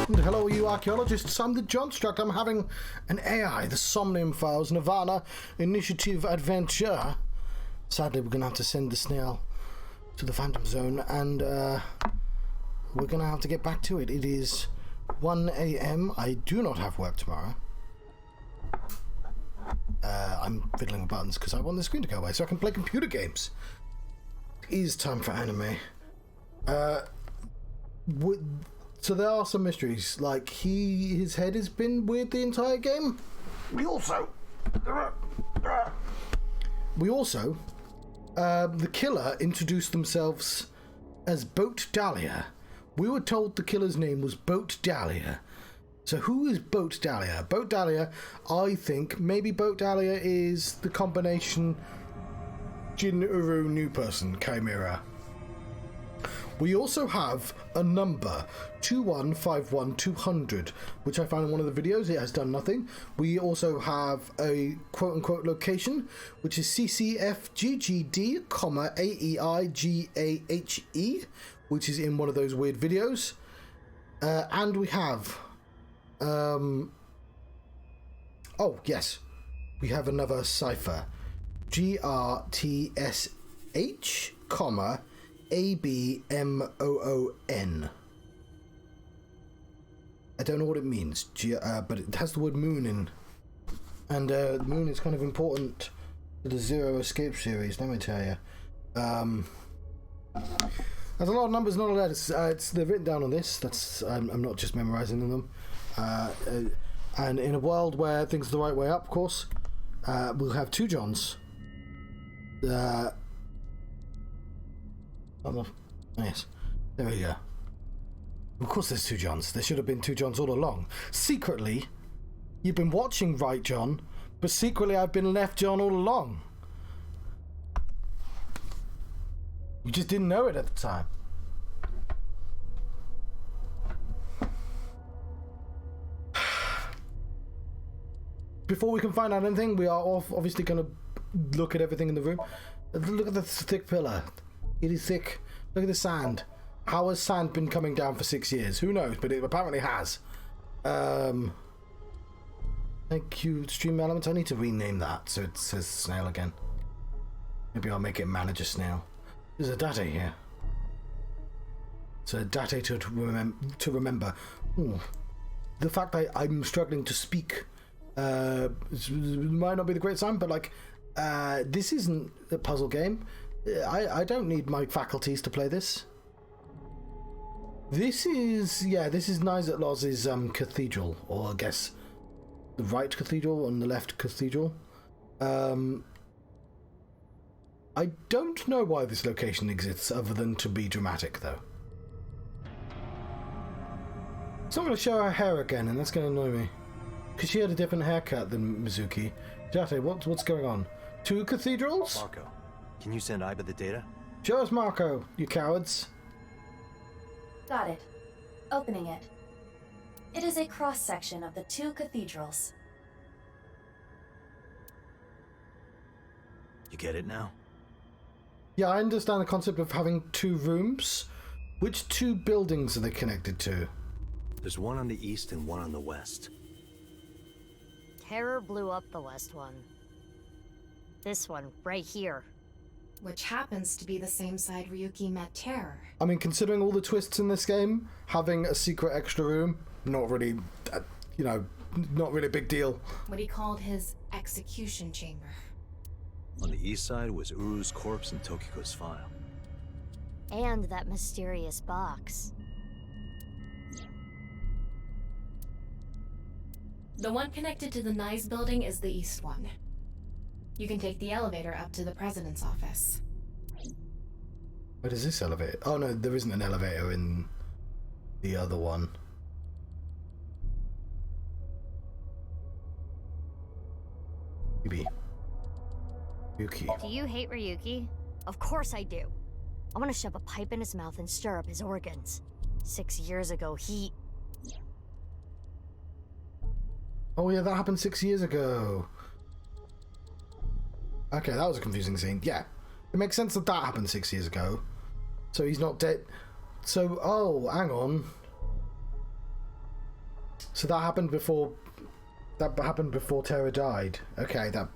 And hello, you archaeologists. I'm the Johnstruck. I'm having an AI, the Somnium files, nirvanA initiative adventure. Sadly, we're going to have to send the snail to the Phantom Zone, and we're going to have to get back to it. It is 1 a.m. I do not have work tomorrow. I'm fiddling with buttons because I want the screen to go away so I can play computer games. It is time for anime. So there are some mysteries, like his head has been weird the entire game. We also, the killer introduced themselves as Boat Dahlia. We were told the killer's name was Boat Dahlia. So who is Boat Dahlia? Boat Dahlia, I think maybe Boat Dahlia is the combination Jin Uru new person, Chimera. We also have a number, 2151200, which I found in one of the videos. It has done nothing. We also have a quote-unquote location, which is CCFGGD, AEIGAHE, which is in one of those weird videos. And we have... oh, yes. We have another cipher. GRTSH, ABMOON. I don't know what it means, but it has the word moon in. And moon is kind of important to the Zero Escape series, let me tell you. There's a lot of numbers, not a lot. They're written down on this. I'm not just memorizing them. And in a world where things are the right way up, of course, we'll have two Johns. Oh, yes, there we go. Of course there's two Johns. There should have been two Johns all along. Secretly, you've been watching Right John, but secretly I've been Left John all along. You just didn't know it at the time. Before we can find out anything, we are obviously going to look at everything in the room. Look at the thick pillar. It is thick. Look at the sand. How has sand been coming down for 6 years? Who knows, but it apparently has. Thank you, Stream Elements. I need to rename that so it says snail again. Maybe I'll make it manager snail. There's a date here. It's a date to remember. Ooh. The fact that I'm struggling to speak might not be the great sign, but like, this isn't a puzzle game. I don't need my faculties to play this. This is Nizat Loz's cathedral, or I guess the right cathedral and the left cathedral. I don't know why this location exists other than to be dramatic, though. It's not going to show her hair again, and that's going to annoy me. Because she had a different haircut than Mizuki. Jate, what's going on? Two cathedrals? Marco, can you send Iba the data? Show us Marco, you cowards. Got it. Opening it. It is a cross-section of the two cathedrals. You get it now? Yeah, I understand the concept of having two rooms. Which two buildings are they connected to? There's one on the east and one on the west. Terror blew up the west one. This one, right here. Which happens to be the same side Ryuki met Terror. I mean, considering all the twists in this game, having a secret extra room, not really, not really a big deal. What he called his execution chamber. On the east side was Uru's corpse and Tokiko's file. And that mysterious box. The one connected to the Nice building is the east one. You can take the elevator up to the president's office. Where does this elevator? Oh no, there isn't an elevator in the other one. Maybe. Yuki. Do you hate Ryuki? Of course I do. I want to shove a pipe in his mouth and stir up his organs. 6 years ago, he... Oh yeah, that happened 6 years ago. Okay, that was a confusing scene. Yeah, it makes sense that happened 6 years ago. So he's not dead. So, oh, hang on. So that happened before. That happened before Terra died. Okay, that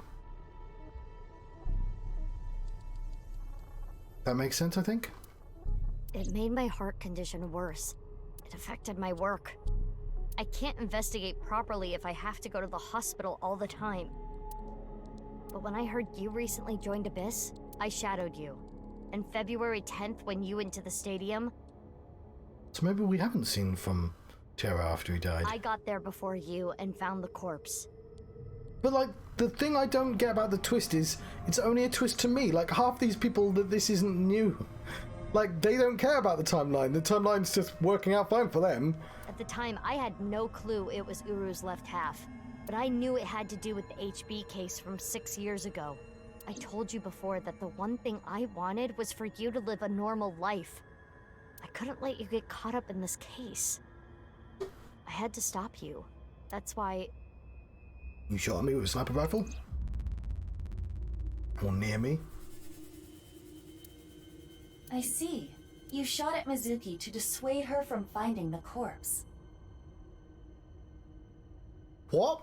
makes sense, I think. It made my heart condition worse. It affected my work. I can't investigate properly if I have to go to the hospital all the time. But when I heard you recently joined Abyss, I shadowed you. And February 10th, when you went to the stadium... So maybe we haven't seen from Terra after he died. I got there before you and found the corpse. But, like, the thing I don't get about the twist is, it's only a twist to me. Like, half these people, that this isn't new. Like, they don't care about the timeline. The timeline's just working out fine for them. At the time, I had no clue it was Uru's left half. But I knew it had to do with the HB case from 6 years ago. I told you before that the one thing I wanted was for you to live a normal life. I couldn't let you get caught up in this case. I had to stop you. That's why... You shot me with a sniper rifle? Or near me? I see. You shot at Mizuki to dissuade her from finding the corpse. What?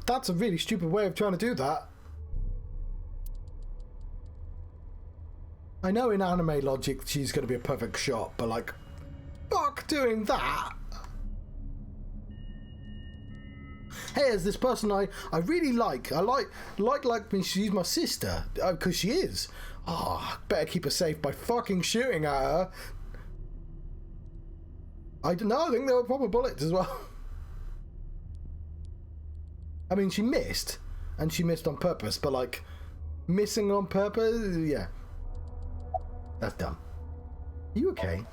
That's a really stupid way of trying to do that. I know in anime logic she's going to be a perfect shot, but like, fuck doing that. Hey, there's this person I really like. I like me. She's my sister because she is. Oh, better keep her safe by fucking shooting at her. I don't know. I think there were proper bullets as well. I mean, she missed, and she missed on purpose. But like, missing on purpose, yeah, that's dumb. Are you okay?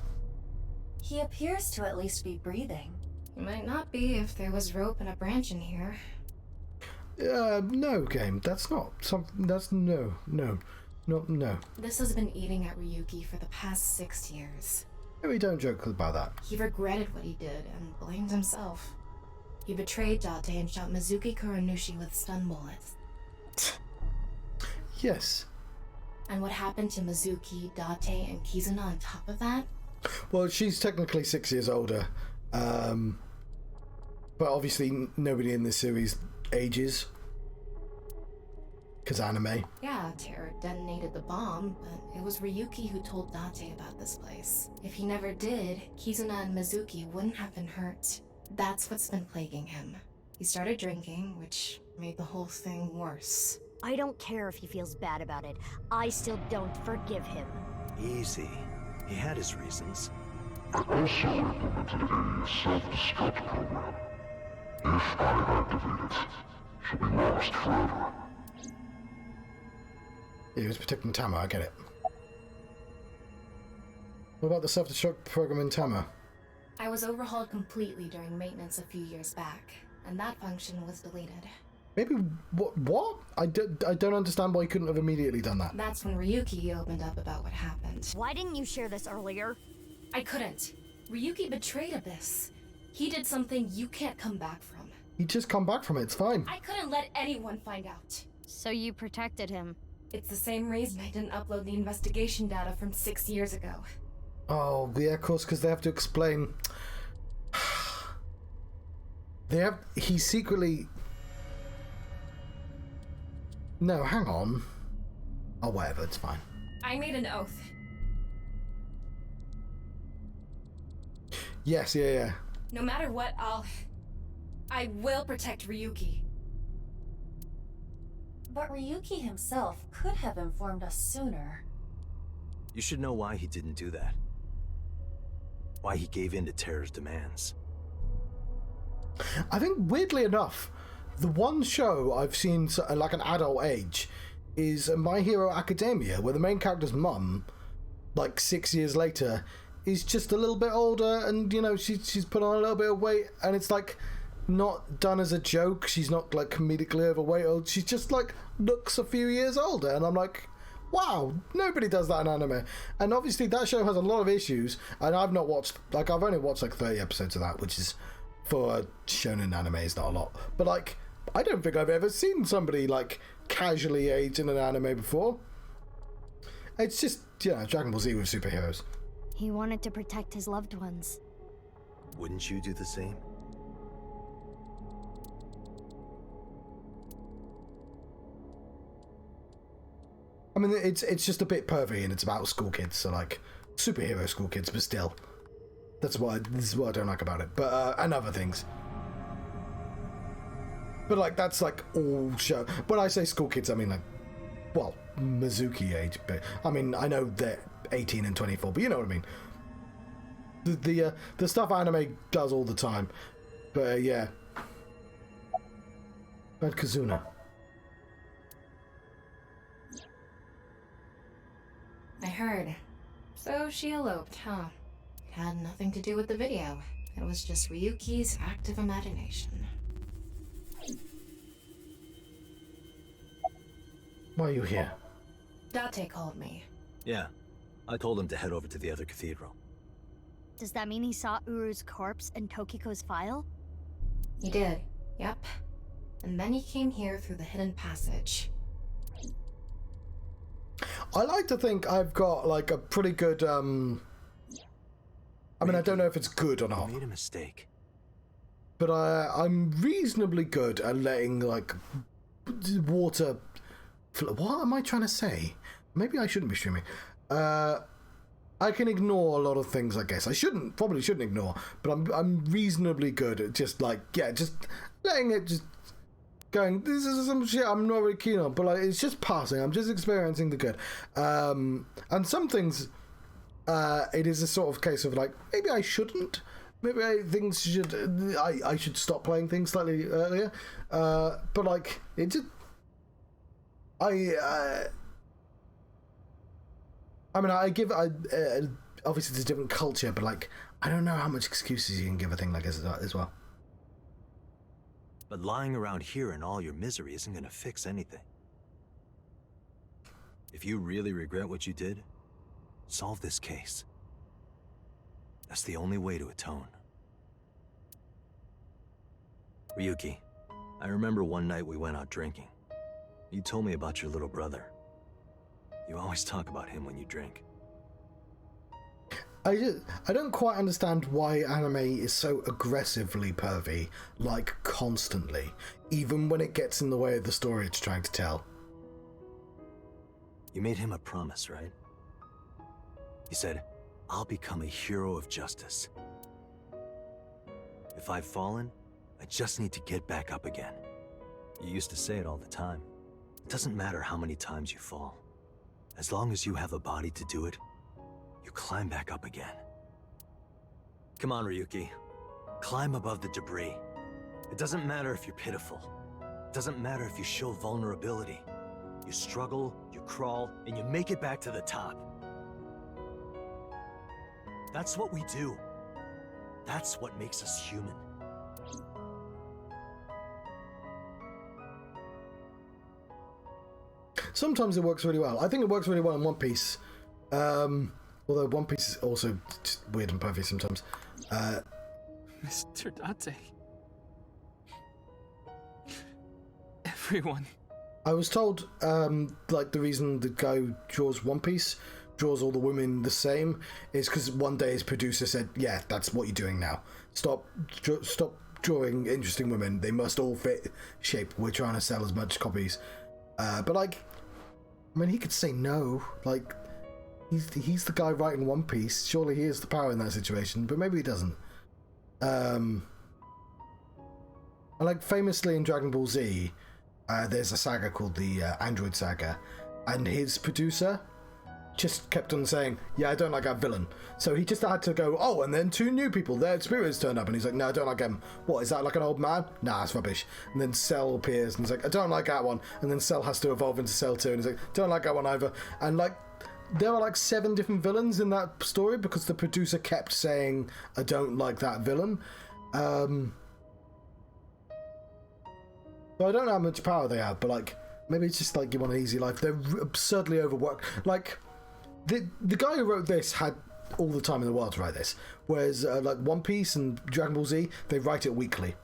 He appears to at least be breathing. It might not be if there was rope and a branch in here. No, game. That's not something. That's no. This has been eating at Ryuki for the past 6 years. We don't joke about that. He regretted what he did and blamed himself. He betrayed Date and shot Mizuki Kuranushi with stun bullets. Yes. And what happened to Mizuki, Date, and Kizuna on top of that? Well, she's technically 6 years older. But obviously nobody in this series ages. Because anime. Yeah, Terra detonated the bomb, but it was Ryuki who told Date about this place. If he never did, Kizuna and Mizuki wouldn't have been hurt. That's what's been plaguing him. He started drinking, which made the whole thing worse. I don't care if he feels bad about it. I still don't forgive him. Easy. He had his reasons. I also implemented a self-destruct program. If I activate it, she'll be lost forever. He was protecting Tama, I get it. What about the self-destruct program in Tama? I was overhauled completely during maintenance a few years back, and that function was deleted. Maybe, what? I don't understand why you couldn't have immediately done that. That's when Ryuki opened up about what happened. Why didn't you share this earlier? I couldn't. Ryuki betrayed Abyss. He did something you can't come back from. You just come back from it, it's fine. I couldn't let anyone find out. So you protected him. It's the same reason I didn't upload the investigation data from 6 years ago. Oh, yeah, of course, because they have to explain. He secretly... No, hang on. Oh, whatever, it's fine. I made an oath. Yes, yeah. No matter what, I will protect Ryuki. But Ryuki himself could have informed us sooner. You should know why he didn't do that. Why he gave in to Terra's demands. I think, weirdly enough, the one show I've seen like an adult age is My Hero Academia, where the main character's mum, like 6 years later, is just a little bit older, and you know she's put on a little bit of weight, and it's like not done as a joke. She's not like comedically overweight. She just like looks a few years older, and I'm like, wow, nobody does that in anime. And obviously that show has a lot of issues, and I've not watched, like, I've only watched like 30 episodes of that, which is, for a shonen anime, is not a lot. But like, I don't think I've ever seen somebody like casually age in an anime before. It's just, you know, Dragon Ball Z with superheroes. He wanted to protect his loved ones. Wouldn't you do the same? I mean, it's just a bit pervy, and it's about school kids, so like superhero school kids, but still, this is what I don't like about it. But and other things. But like that's like all show. When I say school kids, I mean like, well, Mizuki age. But I mean, I know they're 18 and 24, but you know what I mean. The stuff anime does all the time. But yeah. And Kazuna. I heard. So she eloped, huh? Had nothing to do with the video. It was just Ryuki's active imagination. Why are you here? Date called me. Yeah. I told him to head over to the other cathedral. Does that mean he saw Uru's corpse in Tokiko's file? He did, yep. And then he came here through the hidden passage. I like to think I've got like a pretty good I mean, I don't know if it's good or not. You made a mistake. But I'm reasonably good at letting like water what am I trying to say? Maybe I shouldn't be streaming. I can ignore a lot of things, I guess. Probably shouldn't ignore, but I'm reasonably good at just like, yeah, just letting it just going, this is some shit I'm not really keen on, but like it's just passing. I'm just experiencing the good. And some things it is a sort of case of like, maybe I shouldn't. Maybe I should stop playing things slightly earlier. But like it just I mean, obviously it's a different culture, but like, I don't know how much excuses you can give a thing like this as well. But lying around here in all your misery isn't gonna fix anything. If you really regret what you did, solve this case. That's the only way to atone. Ryuki, I remember one night we went out drinking. You told me about your little brother. You always talk about him when you drink. I don't quite understand why anime is so aggressively pervy, like constantly, even when it gets in the way of the story it's trying to tell. You made him a promise, right? You said, I'll become a hero of justice. If I've fallen, I just need to get back up again. You used to say it all the time. It doesn't matter how many times you fall. As long as you have a body to do it, you climb back up again. Come on, Ryuki. Climb above the debris. It doesn't matter if you're pitiful. It doesn't matter if you show vulnerability. You struggle, you crawl, and you make it back to the top. That's what we do. That's what makes us human. Sometimes it works really well. I think it works really well in One Piece. Although One Piece is also just weird and pervy sometimes. Mr. Date. Everyone. I was told, like, the reason the guy who draws One Piece draws all the women the same is because one day his producer said, yeah, that's what you're doing now. Stop drawing interesting women. They must all fit shape. We're trying to sell as much copies. But, like, I mean, he could say no. Like, he's the guy writing One Piece. Surely he has the power in that situation, but maybe he doesn't. And, like, famously in Dragon Ball Z, there's a saga called the Android Saga, and his producer just kept on saying, yeah, I don't like that villain. So he just had to go, oh, and then 2 new people, their spirits turned up, and he's like, no, I don't like him. What, is that like an old man? Nah, it's rubbish. And then Cell appears, and he's like, I don't like that one. And then Cell has to evolve into Cell 2, and he's like, don't like that one either. And like, there are like 7 different villains in that story because the producer kept saying, I don't like that villain. So I don't know how much power they have, but like, maybe it's just like you want an easy life. They're absurdly overworked. Like, the guy who wrote this had all the time in the world to write this, whereas like One Piece and Dragon Ball Z, they write it weekly.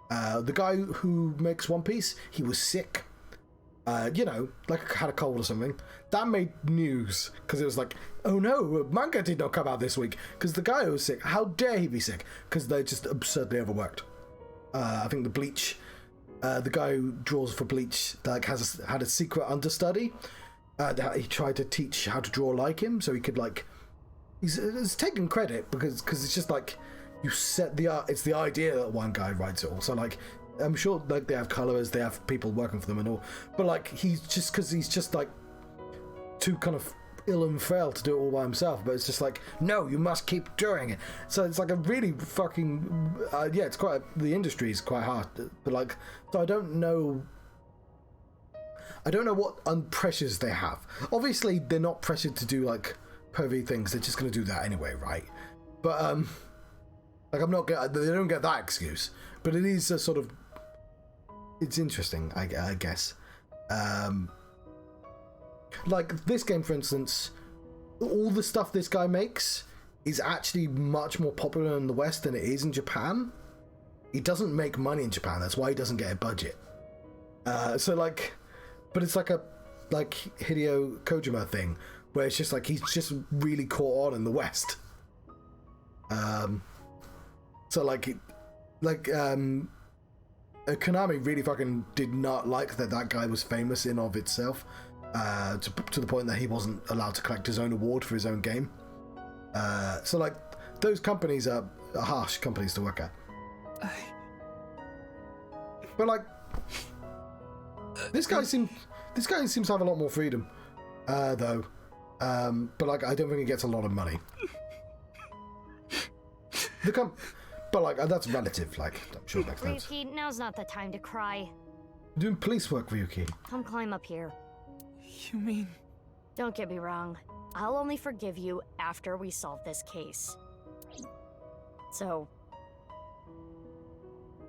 The guy who makes One Piece, he was sick, you know, like had a cold or something, that made news because it was like, oh no, manga did not come out this week because the guy who was sick, how dare he be sick? Because they're just absurdly overworked. I think the Bleach, the guy who draws for Bleach, like had a secret understudy. That he tried to teach how to draw like him, so he could like. He's taking credit because it's just like you set the art. It's the idea that one guy writes it all. So like, I'm sure like they have colors, they have people working for them and all. But like he's just like too kind of ill and frail to do it all by himself. But it's just like, no, you must keep doing it. So it's like a really fucking yeah. It's quite the industry is quite hard. But like, so I don't know what pressures they have. Obviously, they're not pressured to do like pervy things. They're just going to do that anyway, right? But like they don't get that excuse. But it is a sort of, it's interesting, I guess. Like this game, for instance, all the stuff this guy makes is actually much more popular in the West than it is in Japan. He doesn't make money in Japan. That's why he doesn't get a budget. So like. But it's like a Hideo Kojima thing, where it's just like he's just really caught on in the West. So Konami really fucking did not like that guy was famous in of itself, to the point that he wasn't allowed to collect his own award for his own game. So like those companies are harsh companies to work at. But like. This guy seems to have a lot more freedom, though. But like, I don't think he gets a lot of money. But like, that's relative. Like, I'm sure that makes sense. Ryuki, now's not the time to cry. I'm doing police work, Ryuki. Come climb up here. You mean? Don't get me wrong. I'll only forgive you after we solve this case. So.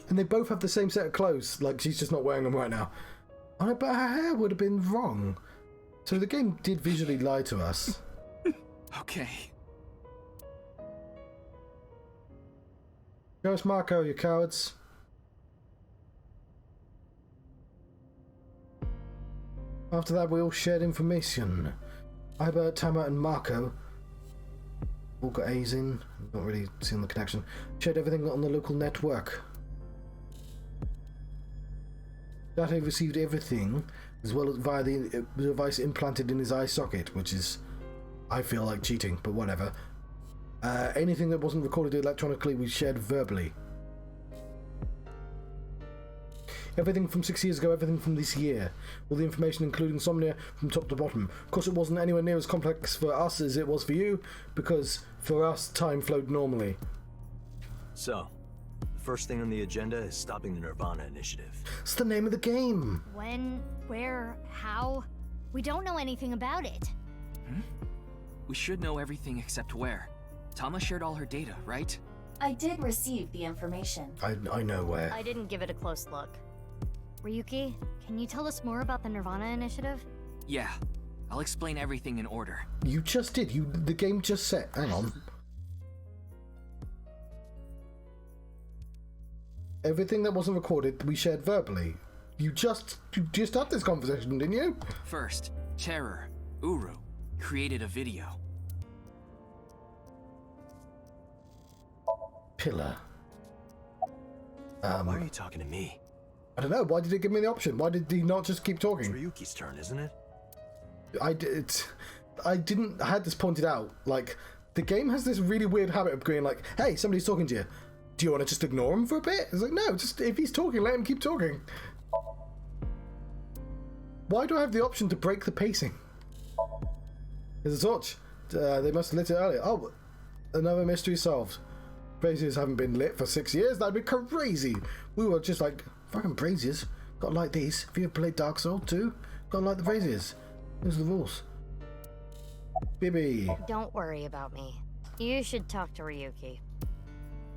And they both have the same set of clothes. Like, she's just not wearing them right now. But her hair would have been wrong. So the game did visually lie to us. Okay. Show us Marco, you cowards. After that, we all shared information. Iber, Tama, and Marco all got A's in. Not really seeing the connection. Shared everything on the local network. Data received everything, as well as via the device implanted in his eye socket, which is, I feel like cheating, but whatever. Anything that wasn't recorded electronically was shared verbally. Everything from 6 years ago, everything from this year. All the information, including Somnia, from top to bottom. Of course, it wasn't anywhere near as complex for us as it was for you, because for us, time flowed normally. So, the first thing on the agenda is stopping the nirvanA initiative. It's the name of the game. When, where, how? We don't know anything about it. We should know everything except where. Tama shared all her data, right? I did receive the information. I know where. I didn't give it a close look. Ryuki, can you tell us more about the nirvanA initiative? Yeah. I'll explain everything in order. You just did. The game just set. Hang on. Everything that wasn't recorded, we shared verbally. You just had this conversation, didn't you? First, Cherer, Uru, created a video. Pillar. Why are you talking to me? I don't know. Why did he give me the option? Why did he not just keep It's talking? Ryuki's turn, isn't it? I had this pointed out. Like, the game has this really weird habit of going like, hey, somebody's talking to you. Do you want to just ignore him for a bit? It's like, no, just if he's talking, let him keep talking. Why do I have the option to break the pacing? There's a torch. They must have lit it earlier. Oh, another mystery solved. Braziers haven't been lit for 6 years. That'd be crazy. We were just like, fucking braziers. Gotta like these. Have you ever played Dark Souls 2? Gotta like the braziers. Those are the rules. Bibi. Don't worry about me. You should talk to Ryuki.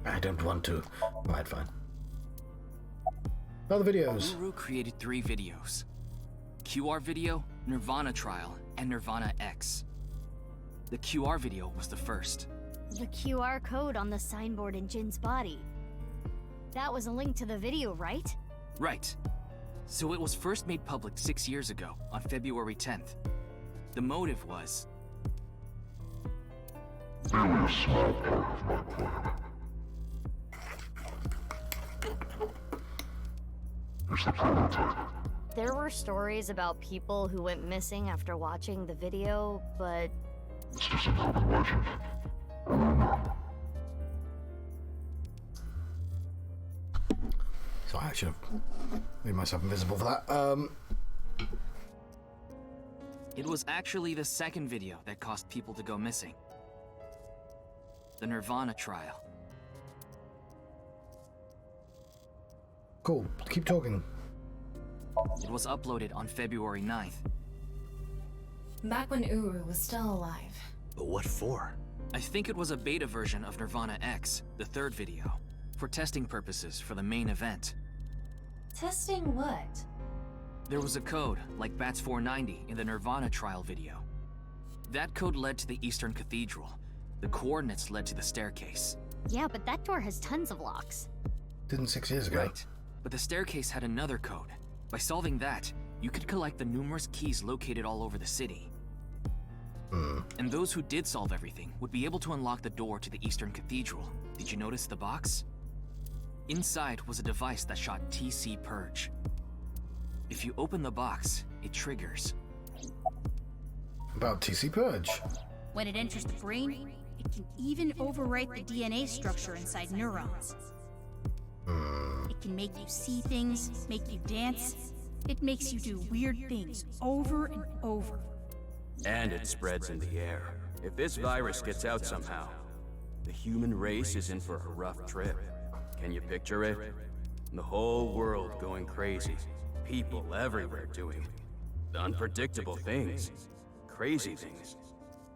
I don't want to. Right, fine. Other videos. Uru created 3 videos. QR video, nirvanA trial, and nirvanA X. The QR video was the first. The QR code on the signboard in Jin's body. That was a link to the video, right? Right. So it was first made public 6 years ago, on February 10th. The motive was... Merely a small part of my plan. Here's the prototype. There were stories about people who went missing after watching the video, but It's just an urban legend. A rumor. So I should have made myself invisible for that. It was actually the second video that caused people to go missing. The nirvanA trial. Cool. Keep talking. It was uploaded on February 9th. Back when Uru was still alive. But what for? I think it was a beta version of nirvanA X, the third video, for testing purposes for the main event. Testing what? There was a code, like BATS 490 in the nirvanA trial video. That code led to the Eastern Cathedral. The coordinates led to the staircase. yeah, but that door has tons of locks. Didn't 6 years ago. Right. But the staircase had another code. By solving that, you could collect the numerous keys located all over the city. And those who did solve everything would be able to unlock the door to the Eastern Cathedral. Did you notice the box? Inside was a device that shot TC Purge. If you open the box, it triggers. About TC Purge. When it enters the brain, it can even overwrite the DNA structure inside neurons. It can make you see things, make you dance. It makes you do weird things over and over. And it spreads in the air. If this virus gets out somehow, the human race is in for a rough trip. Can you picture it? The whole world going crazy. People everywhere doing unpredictable things. Crazy things.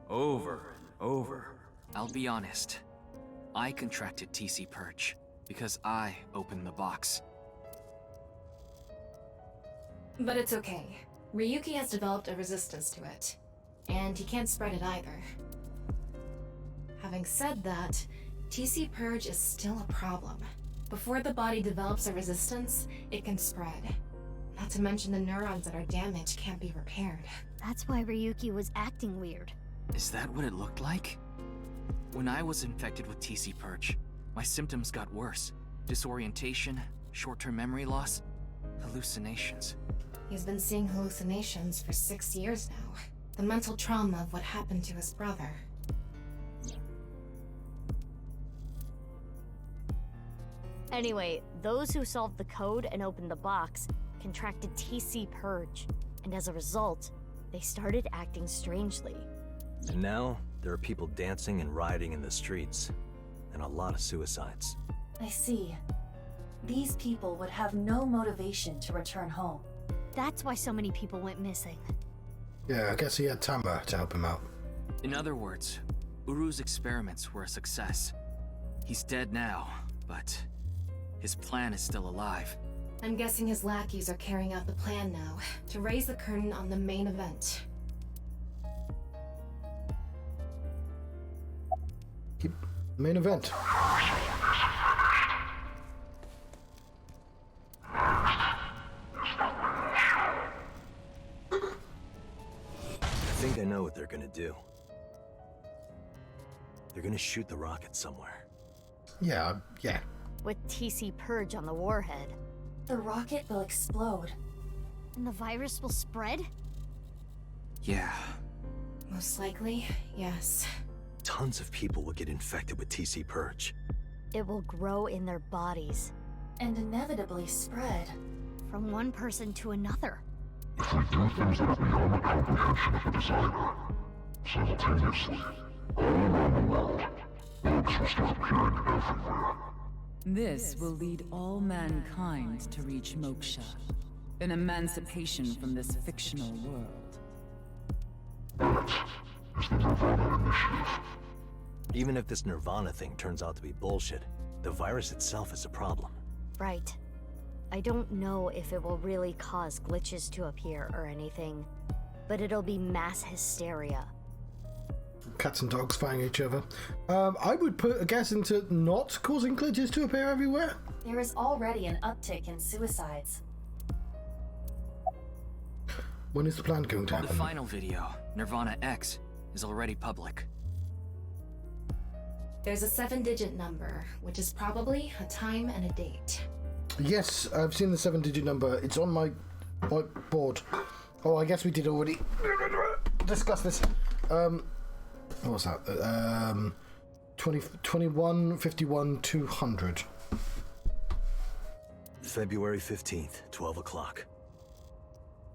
Over and over. I'll be honest. I contracted TC Purge because I opened the box. But it's okay. Ryuki has developed a resistance to it. And he can't spread it either. Having said that, TC Purge is still a problem. Before the body develops a resistance, it can spread. Not to mention the neurons that are damaged can't be repaired. That's why Ryuki was acting weird. Is that what it looked like? When I was infected with TC Purge, my symptoms got worse. Disorientation, short-term memory loss, hallucinations. He's been seeing hallucinations for 6 years now. The mental trauma of what happened to his brother. Anyway, those who solved the code and opened the box contracted TC Purge, and as a result, they started acting strangely. And now, there are people dancing and rioting in the streets. And a lot of suicides. I see. These people would have no motivation to return home. That's why so many people went missing. Yeah, I guess he had Tamba to help him out. In other words, Uru's experiments were a success. He's dead now, but his plan is still alive. I'm guessing his lackeys are carrying out the plan now, to raise the curtain on the main event. Keep main event. I think I know what they're gonna do. They're gonna shoot the rocket somewhere. Yeah. With TC Purge on the warhead. The rocket will explode. And the virus will spread? Yeah. Most likely, yes. Tons of people will get infected with TC Purge. It will grow in their bodies. And inevitably spread. From one person to another. If we do things that are beyond the comprehension of a designer, simultaneously, all around the world, bugs will start appearing everywhere. This will lead all mankind to reach moksha, an emancipation from this fictional world. That is the nirvanA Initiative. Even if this nirvanA thing turns out to be bullshit, the virus itself is a problem. Right. I don't know if it will really cause glitches to appear or anything, but it'll be mass hysteria. Cats and dogs fighting each other. I would put a guess into not causing glitches to appear everywhere. There is already an uptick in suicides. When is the plan going to The happen? final video, nirvanA X, is already public. There's a 7-digit number, which is probably a time and a date. Yes, I've seen the 7-digit number. It's on my whiteboard. Oh, I guess we did already discuss this. What was that? 21, 51, 200. February 15th, 12 o'clock.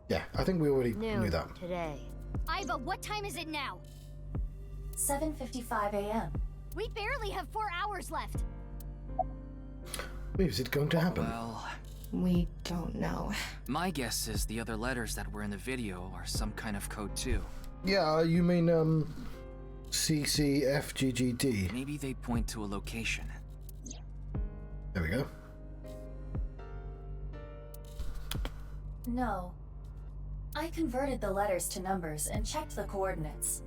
Yeah, I think we already Noon knew that. today. Iva, what time is it now? 7:55 a.m. We barely have 4 hours left. Is it going to happen? Well, We don't know. my guess is the other letters that were in the video are some kind of code too. Yeah, you mean CCFGGD. Maybe they point to a location. There we go. No. I converted the letters to numbers and checked the coordinates.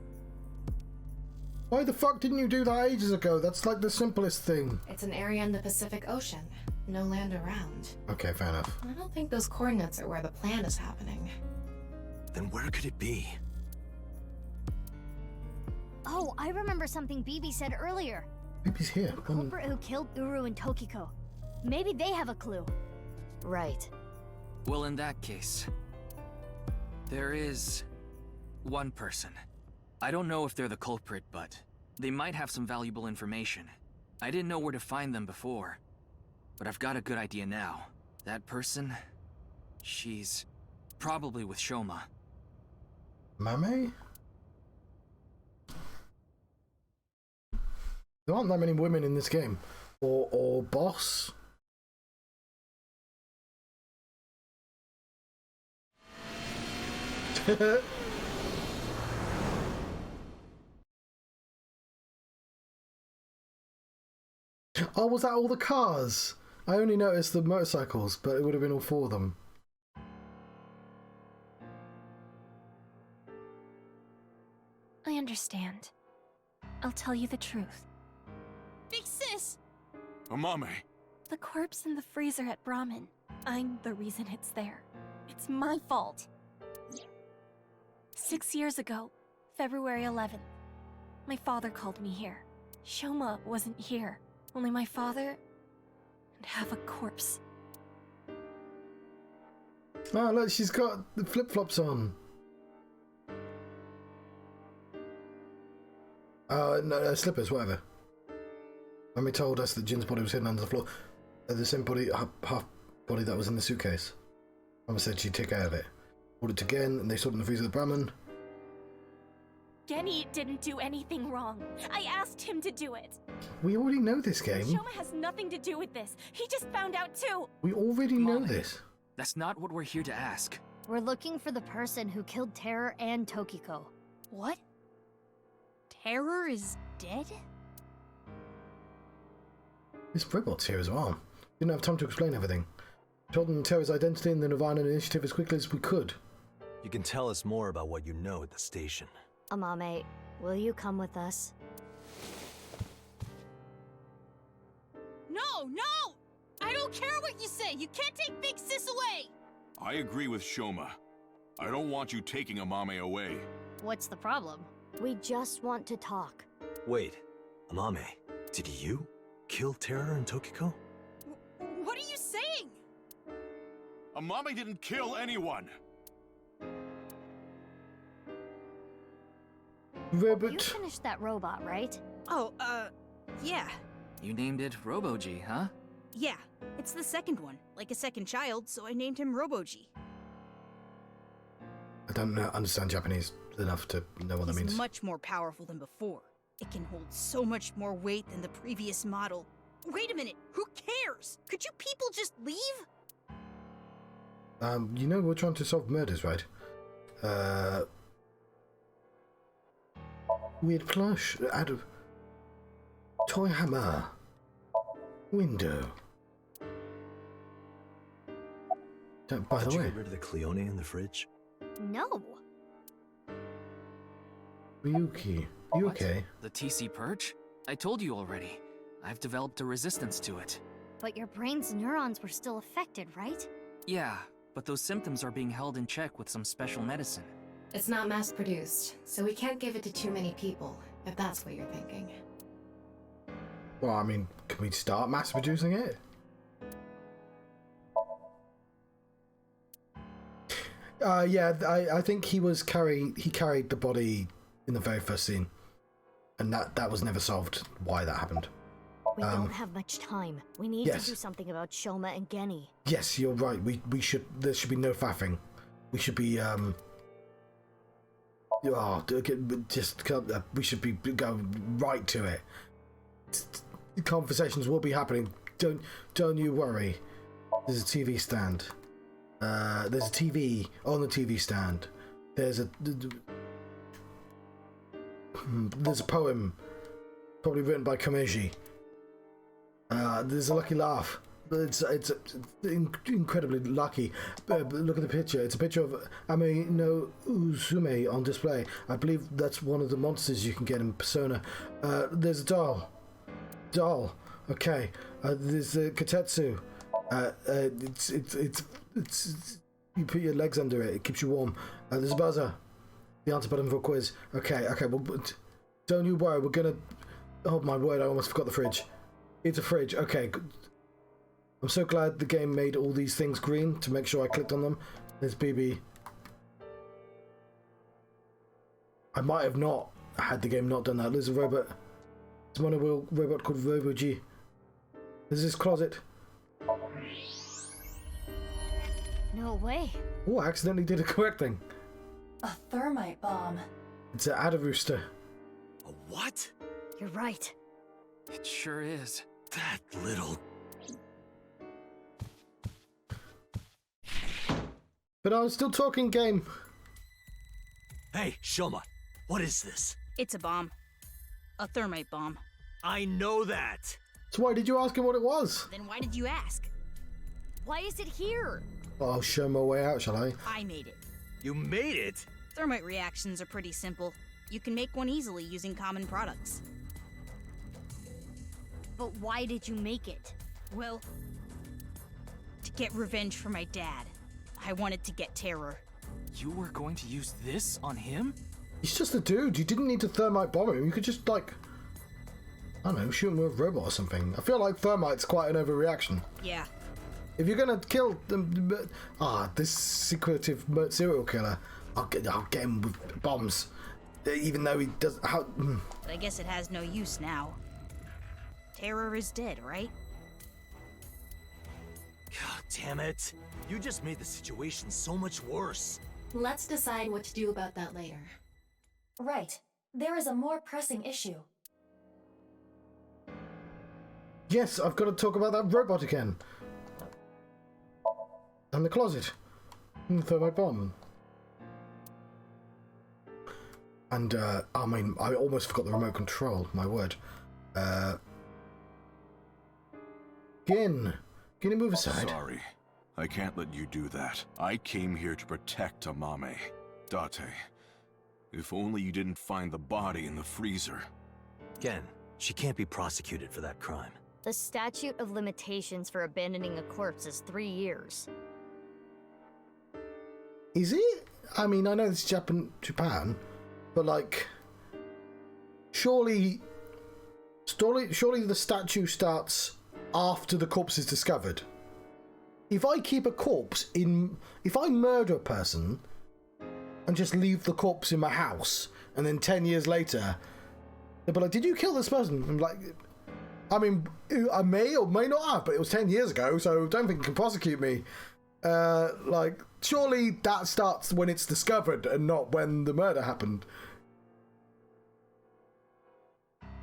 Why the fuck didn't you do that ages ago? That's like the simplest thing. It's an area in the Pacific Ocean. No land around. Okay, fair enough. I don't think those coordinates are where the plan is happening. Then where could it be? Oh, I remember something Bibi said earlier. Maybe he's here. The culprit who killed Uru and Tokiko. Maybe they have a clue. Right. Well, in that case, there is one person. I don't know if they're the culprit, but they might have some valuable information. I didn't know where to find them before, but I've got a good idea now. That person, she's probably with Shoma. Mame? There aren't that many women in this game. Or boss. Oh, was that all the cars? I only noticed the motorcycles, but it would have been all 4 of them. I understand. I'll tell you the truth. Big sis! Amame. The corpse in the freezer at Brahmin. I'm the reason it's there. It's my fault. 6 years ago, February 11th, my father called me here. Shoma wasn't here. Only my father and half a corpse. Oh, look, she's got the flip-flops on. No, slippers, whatever. Mummy told us that Jin's body was hidden under the floor. The same body, half body that was in the suitcase. Mama said she'd take care of it. Ordered it again, and they saw it in the freezer of the Brahmin. Genny didn't do anything wrong. I asked him to do it. We already know this game. Shoma has nothing to do with this. He just found out too. We already know this. That's not what we're here to ask. We're looking for the person who killed Terror and Tokiko. What? Terror is dead? This robot's here as well. Didn't have time to explain everything. Told them Terror's identity and the nirvanA initiative as quickly as we could. You can tell us more about what you know at the station. Amame, will you come with us? No, no! I don't care what you say! You can't take Big Sis away! I agree with Shoma. I don't want you taking Amame away. What's the problem? We just want to talk. Wait, Amame, did you kill Terror and Tokiko? What are you saying? Amame didn't kill anyone! You Robot. finished that robot, right? Oh, yeah. You named it Robo-G, huh? Yeah, it's the second one. Like a second child, so I named him Robo-G. I don't understand Japanese enough to know what that He's means. much more powerful than before. It can hold so much more weight than the previous model. Wait a minute, who cares? Could you people just leave? You know we're trying to solve murders, right? Weird plush. Out of toy hammer. Window. By Did the you way, get rid of the Cleone in the fridge? No. Ryuki, you What? okay? The TC Purge? I told you already. I've developed a resistance to it. But your brain's neurons were still affected, right? Yeah, but those symptoms are being held in check with some special medicine. It's not mass-produced, so we can't give it to too many people, if that's what you're thinking. Well, I mean, can we start mass producing it? Yeah, I think he carried the body in the very first scene, and that was never solved why that happened. We don't have much time. We need to do something about Shoma and Genny. Yes, you're right. We should. There should be no faffing. We should be we should be going right to it. Conversations will be happening. Don't you worry. There's a TV stand. There's a TV on the TV stand. There's a poem, probably written by Kameji. There's a lucky laugh. It's incredibly lucky. Look at the picture. It's a picture of Ame no Uzume on display. I believe that's one of the monsters you can get in Persona. There's a doll. Okay. There's a Katetsu. It's you put your legs under it. It keeps you warm. There's a buzzer. The answer button for a quiz. Okay. Well, don't you worry. We're gonna. Oh my word! I almost forgot the fridge. It's a fridge. Okay. I'm so glad the game made all these things green to make sure I clicked on them. There's BB. I might have not had the game not done that. There's a robot. There's one robot called RoboG. There's this closet. No way. Oh, I accidentally did a correct thing. A thermite bomb. It's an adder rooster. A what? You're right. It sure is. That little... But I was still talking game. Hey, Shoma, what is this? It's a bomb. A thermite bomb. I know that. So why did you ask him what it was? Then why did you ask? Why is it here? Well, I'll show my way out, shall I? I made it. You made it? Thermite reactions are pretty simple. You can make one easily using common products. But why did you make it? Well, to get revenge for my dad. I wanted to get terror. You were going to use this on him? He's just a dude. You didn't need to thermite bomb him. You could just, like, I don't know, shoot him with a robot or something. I feel like thermite's quite an overreaction. Yeah. If you're gonna kill them, this secretive serial killer, I'll get him with bombs. Even though he does, But I guess it has no use now. Terror is dead, right? God damn it. You just made the situation so much worse. Let's decide what to do about that later. Right. There is a more pressing issue. Yes, I've got to talk about that robot again. And the closet. And the thermite bomb. And, I mean, I almost forgot the remote control, my word. Gin, can you move aside? Sorry. I can't let you do that. I came here to protect Amame. Date. If only you didn't find the body in the freezer. Again, she can't be prosecuted for that crime. The statute of limitations for abandoning a corpse is 3 years. Is it? I mean, I know it's Japan, but like, surely the statute starts after the corpse is discovered. If I keep a corpse if I murder a person and just leave the corpse in my house, and then 10 years later, they'll be like, did you kill this person? I'm like, I mean, I may or may not have, but it was 10 years ago, so don't think you can prosecute me. Like, surely that starts when it's discovered and not when the murder happened.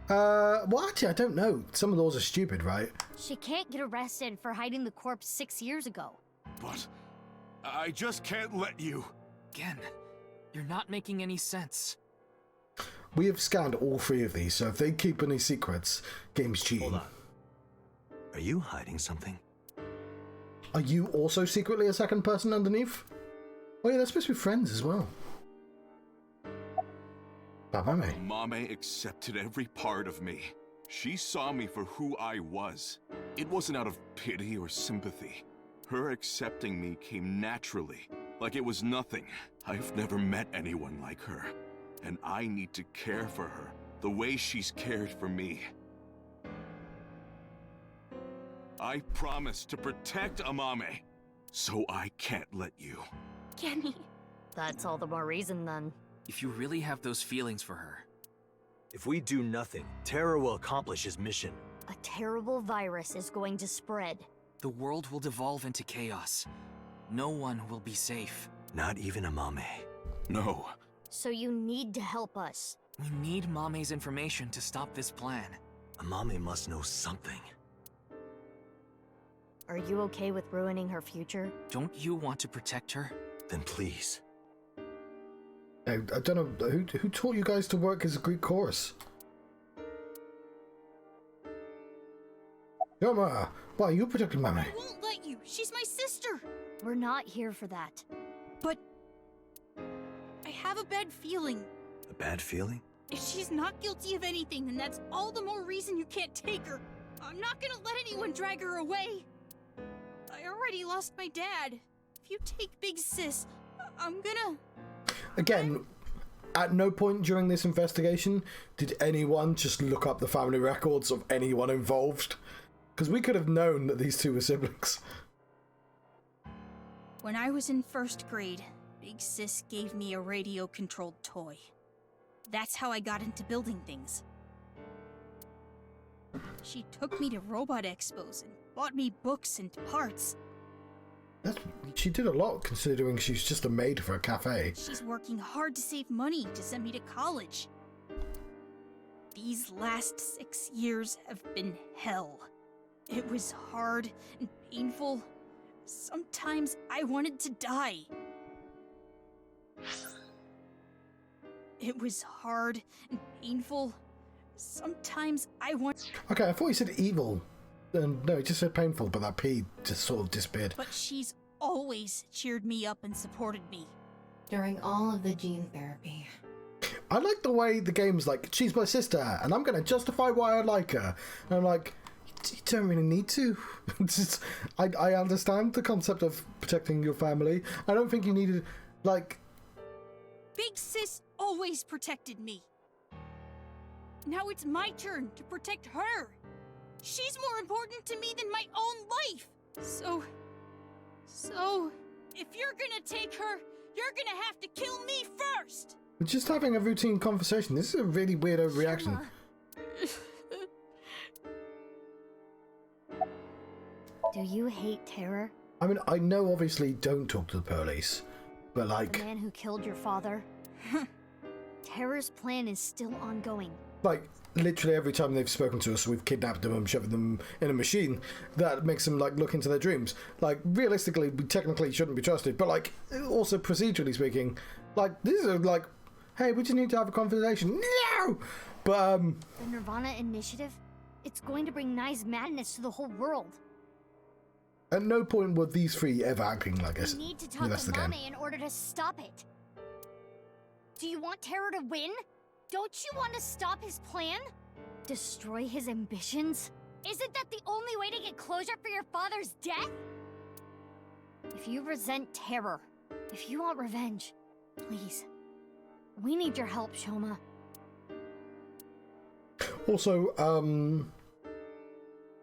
Well, actually, I don't know. Some laws are stupid, right? She can't get arrested for hiding the corpse 6 years ago. But I just can't let you. Again, you're not making any sense. We have scanned all 3 of these, so if they keep any secrets, game's cheating. Hold on. Are you hiding something? Are you also secretly a second person underneath? Oh yeah, they're supposed to be friends as well. Mame. Mame accepted every part of me. She saw me for who I was. It wasn't out of pity or sympathy. Her accepting me came naturally, like it was nothing. I've never met anyone like her, and I need to care for her the way she's cared for me. I promised to protect Amame, so I can't let you. Kenny. That's all the more reason then. If you really have those feelings for her, If we do nothing, Terror will accomplish his mission. A terrible virus is going to spread. the world will devolve into chaos. No one will be safe. Not even Amame. No. So you need to help us. We need Mame's information to stop this plan. Amame must know something. Are you okay with ruining her future? Don't you want to protect her? Then please. I don't know, who taught you guys to work as a Greek chorus? Yoma, why are you protecting Mame? I won't let you. She's my sister. We're not here for that. But I have a bad feeling. A bad feeling? If she's not guilty of anything, then that's all the more reason you can't take her. I'm not gonna let anyone drag her away. I already lost my dad. If you take Big Sis, I'm gonna... Again, at no point during this investigation did anyone just look up the family records of anyone involved. Because we could have known that these two were siblings. When I was in first grade, Big Sis gave me a radio-controlled toy. That's how I got into building things. She took me to robot expos and bought me books and parts. She did a lot considering she's just a maid for a cafe. She's working hard to save money to send me to college. These last 6 years have been hell. It was hard and painful. Sometimes I wanted to die. It was hard and painful. Sometimes I want... Okay, I thought you said evil. No, it just said painful, but that P just sort of disappeared. But she's always cheered me up and supported me. During all of the gene therapy. I like the way the game's like, she's my sister, and I'm going to justify why I like her. And I'm like, you don't really need to. I understand the concept of protecting your family. I don't think you needed, like... Big Sis always protected me. Now it's my turn to protect her. She's more important to me than my own life. So, if you're gonna take her, you're gonna have to kill me first. We're just having a routine conversation. This is a really weird overreaction. Do you hate Terror? I mean, I know obviously don't talk to the police, but like... The man who killed your father? Terror's plan is still ongoing. Like, literally every time they've spoken to us, we've kidnapped them and shoved them in a machine. That makes them, like, look into their dreams. Like, realistically, we technically shouldn't be trusted, but, like, also procedurally speaking, like, this is, like, hey, we just need to have a conversation. No! But, The nirvanA initiative? It's going to bring Nye's madness to the whole world. At no point were these three ever acting like us. We need to talk That's to the game. Mame in order to stop it. Do you want Terror to win? Don't you want to stop his plan? Destroy his ambitions? Isn't that the only way to get closure for your father's death? If you resent Terror, if you want revenge, please. We need your help, Shoma. Also,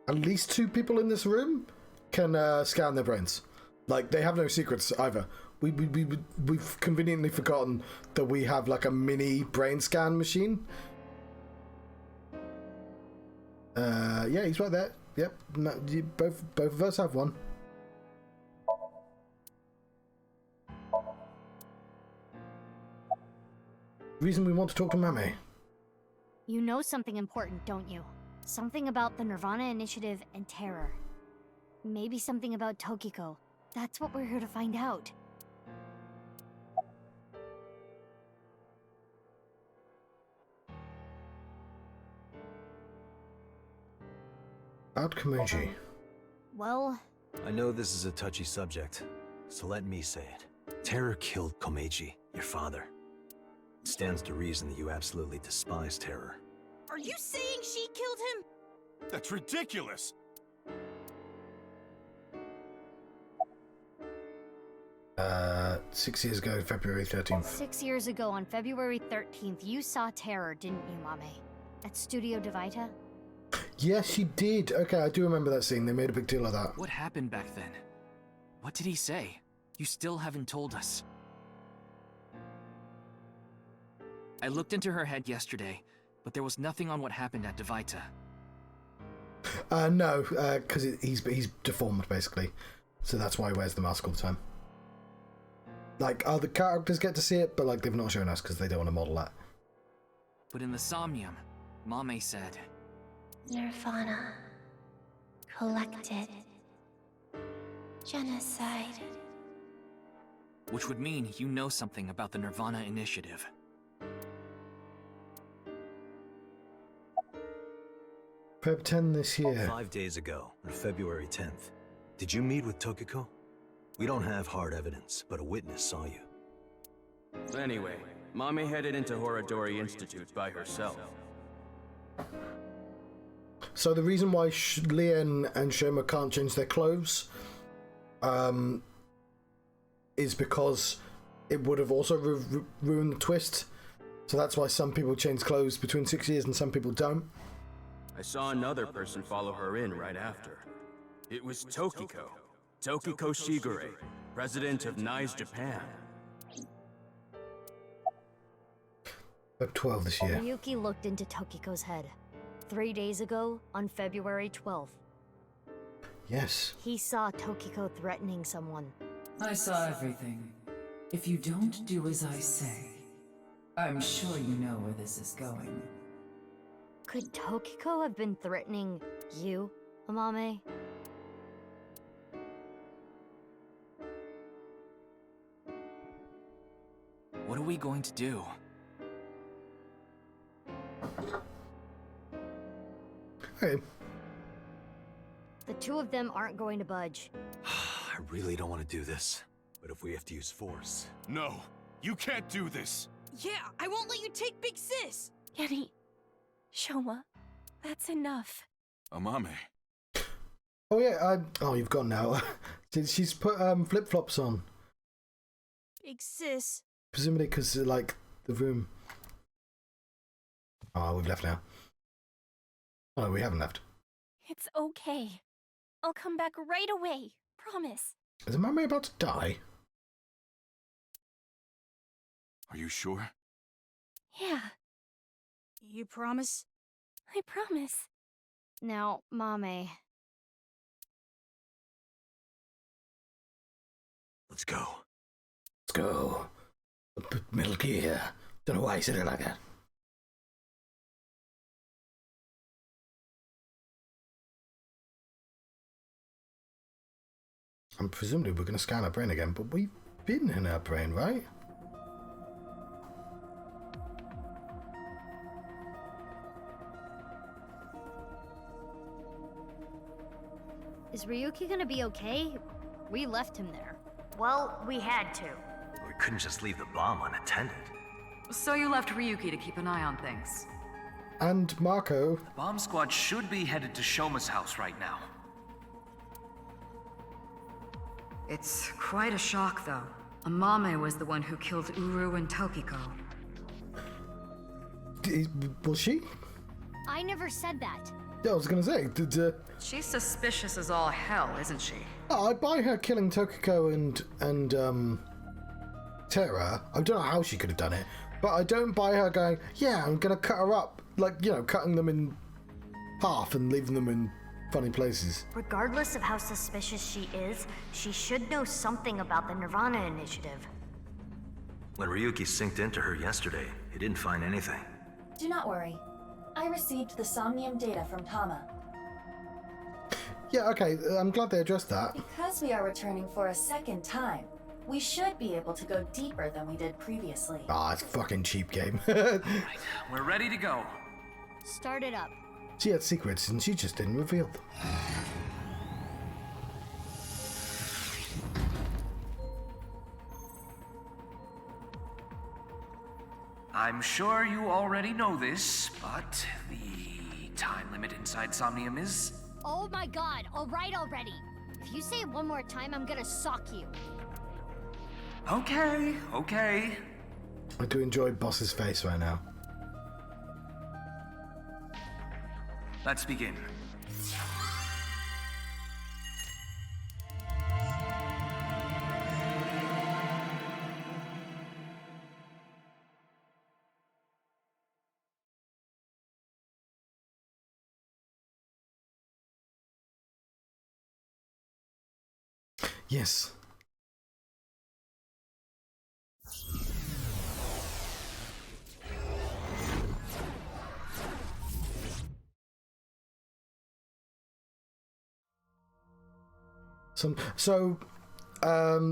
at least 2 people in this room can scan their brains. Like, they have no secrets either. We've conveniently forgotten that we have like a mini brain scan machine. Yeah, he's right there. Yep, no, both of us have one. Reason we want to talk to Mame. You know something important, don't you? Something about the nirvanA initiative and Terror. Maybe something about Tokiko. That's what we're here to find out. About Komeiji. Well... I know this is a touchy subject, so let me say it. Terror killed Komeiji, your father. It stands to reason that you absolutely despise Terror. Are you saying she killed him? That's ridiculous! 6 years ago, February 13th. 6 years ago, on February 13th, you saw Terror, didn't you, Mame? At Studio Devita? Yes, she did. Okay, I do remember that scene. They made a big deal of that. What happened back then? What did he say? You still haven't told us. I looked into her head yesterday, but there was nothing on what happened at Devita. No, because he's deformed, basically. So that's why he wears the mask all the time. Like, other characters get to see it, but like they've not shown us because they don't want to model that. But in the Somnium, Mame said... nirvanA. Collected. Genocide. Which would mean you know something about the nirvanA initiative. Feb 10 this year. 5 days ago, on February 10th, did you meet with Tokiko? We don't have hard evidence, but a witness saw you. Anyway, Mommy headed into Horadori Institute by herself. So the reason why Lien and Shoma can't change their clothes is because it would have also ruined the twist. So that's why some people change clothes between 6 years and some people don't. I saw another person follow her in right after. It was Tokiko. Tokiko Shigure, president of NICE Japan. Feb 12 this year. Ryuki looked into Tokiko's head. 3 days ago, on February 12th. Yes. He saw Tokiko threatening someone. I saw everything. If you don't do as I say, I'm sure you know where this is going. Could Tokiko have been threatening you, Amame? What are we going to do? Hey. The two of them aren't going to budge. I really don't want to do this, but if we have to use force... No, you can't do this! Yeah, I won't let you take Big Sis! Yanni, Shoma, that's enough. Amame. Oh yeah, oh, you've gone now. She's put flip-flops on. Big Sis. Presumably because, like, the room... Oh, we've left now. Oh, no, we haven't left. It's okay. I'll come back right away. Promise. Is Amame about to die? Are you sure? Yeah, You promise? I promise. Now, Mame. Let's go. Let's go. Metal Gear. Don't know why he said it like that. And presumably we're going to scan her brain again, but we've been in her brain, right? Is Ryuki gonna be okay? We left him there. Well, we had to. We couldn't just leave the bomb unattended. So you left Ryuki to keep an eye on things. And Marco. The bomb squad should be headed to Shoma's house right now. It's quite a shock, though. Amame was the one who killed Uru and Tokiko. Was she? I never said that. Yeah, I was going to say, She's suspicious as all hell, isn't she? I buy her killing Tokiko and Terra. I don't know how she could have done it, but I don't buy her going, yeah, I'm going to cut her up. Like, you know, cutting them in half and leaving them in funny places. Regardless of how suspicious she is, she should know something about the nirvanA initiative. When Ryuki synced into her yesterday, he didn't find anything. Do not worry. I received the Somnium data from Tama. Yeah, okay, I'm glad they addressed that. Because we are returning for a second time, we should be able to go deeper than we did previously. Ah, it's a fucking cheap game. Alright, we're ready to go. Start it up. She had secrets and she just didn't reveal them. I'm sure you already know this, but the time limit inside Somnium is... Oh my god, alright already. If you say it one more time, I'm gonna sock you. Okay, okay. I do enjoy Boss's face right now. Let's begin. Yes.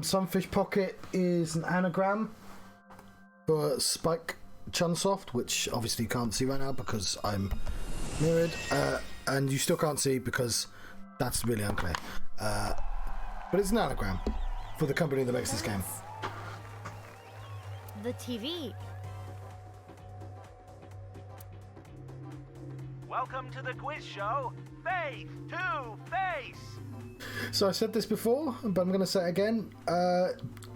Sunfish Pocket is an anagram for Spike Chunsoft, which obviously you can't see right now because I'm mirrored, and you still can't see because that's really unclear. But it's an anagram for the company that makes this game. The TV. Welcome to the quiz show, Face to Face! So I said this before, but I'm going to say it again.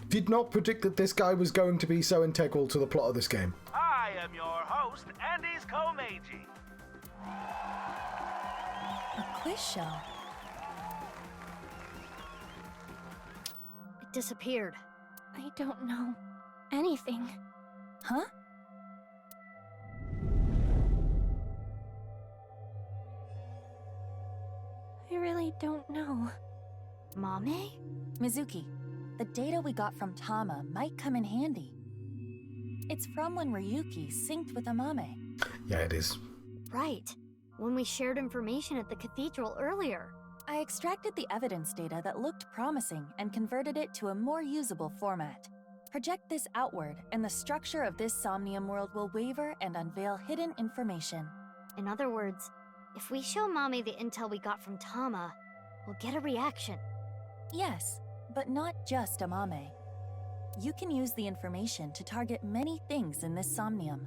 Did not predict that this guy was going to be so integral to the plot of this game. I am your host, Andy's Komeiji. A quiz show? It disappeared. I don't know anything. Huh? I really don't know. Mame? Mizuki, the data we got from Tama might come in handy. It's from when Ryuki synced with Amame. Yeah, it is. Right. When we shared information at the cathedral earlier. I extracted the evidence data that looked promising and converted it to a more usable format. Project this outward, and the structure of this Somnium world will waver and unveil hidden information. In other words, if we show Mame the intel we got from Tama, we'll get a reaction. Yes, but not just Amame. You can use the information to target many things in this Somnium.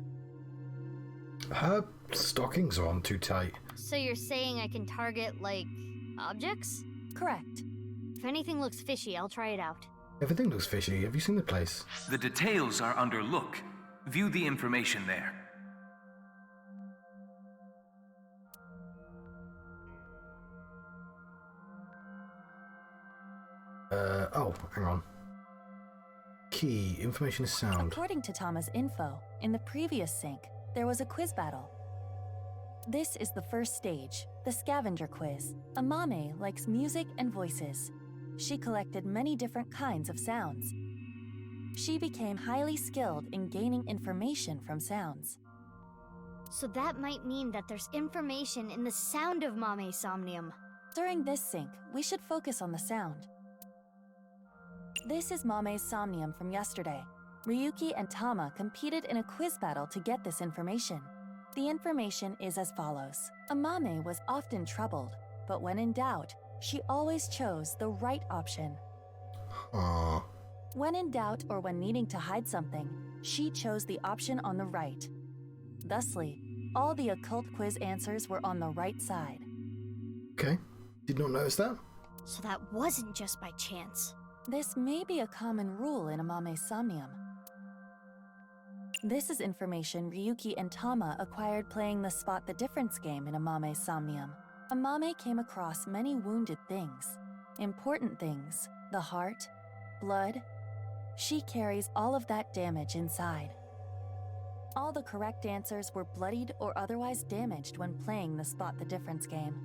Her stockings are on too tight. So you're saying I can target, like, objects? Correct. If anything looks fishy, I'll try it out. Everything looks fishy. Have you seen the place? The details are under look. View the information there. Oh, hang on. Key, information is sound. According to Tama's info, in the previous sync, there was a quiz battle. This is the first stage, the scavenger quiz. Amame likes music and voices. She collected many different kinds of sounds. She became highly skilled in gaining information from sounds. So that might mean that there's information in the sound of Mame's Somnium. During this sync, we should focus on the sound. This is Mame's Somnium from yesterday. Ryuki and Tama competed in a quiz battle to get this information. The information is as follows. Amame was often troubled, but when in doubt, she always chose the right option. Aww. When in doubt or when needing to hide something, she chose the option on the right. Thusly, all the occult quiz answers were on the right side. Okay, did not notice that. So that wasn't just by chance. This may be a common rule in Amame's Somnium. This is information Ryuki and Tama acquired playing the Spot the Difference game in Amame's Somnium. Amame came across many wounded things. Important things, the heart, blood. She carries all of that damage inside. All the correct answers were bloodied or otherwise damaged when playing the Spot the Difference game.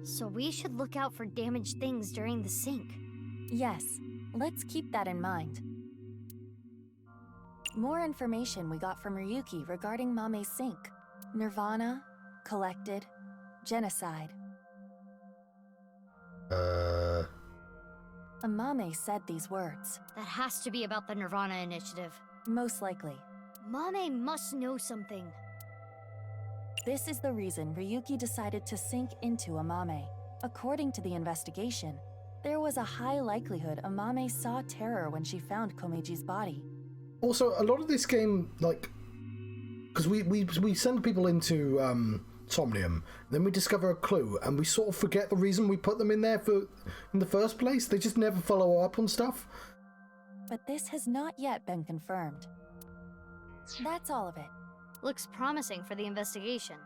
So we should look out for damaged things during the sync. Yes, let's keep that in mind. More information we got from Ryuki regarding Mame's sync. nirvanA, collected, genocide. Amame said these words. That has to be about the nirvanA initiative. Most likely. Mame must know something. This is the reason Ryuki decided to sink into Amame. According to the investigation, there was a high likelihood Amame saw terror when she found Komeji's body. Also, a lot of this game, like, because we send people into Somnium, then we discover a clue, and we sort of forget the reason we put them in there in the first place. They just never follow up on stuff. but this has not yet been confirmed. That's all of it. Looks promising for the investigation.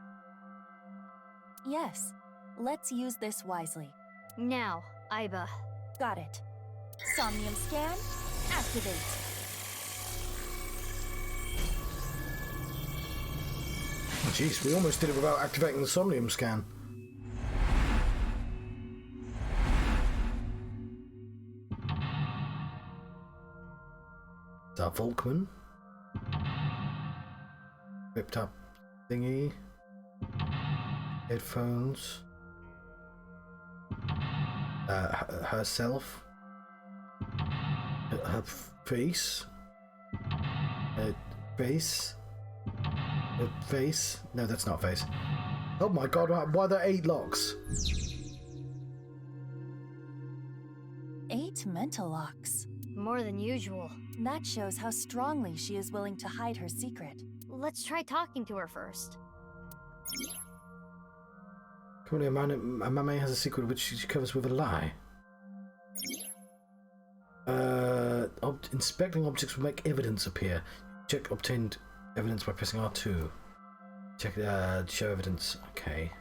Yes, let's use this wisely. Now, Aiba. Got it. Somnium scan, activate. Jeez, we almost did it without activating the Somnium scan. Is that Volkman? Ripped up thingy. Headphones. Herself. Her face. Face. Face? No, that's not face. Oh my god, why are there 8 locks? 8 mental locks. More than usual. That shows how strongly she is willing to hide her secret. Let's try talking to her first. Currently, a mame has a secret which she covers with a lie. Inspecting objects will make evidence appear. Check obtained evidence by pressing R2. Check show evidence. Okay.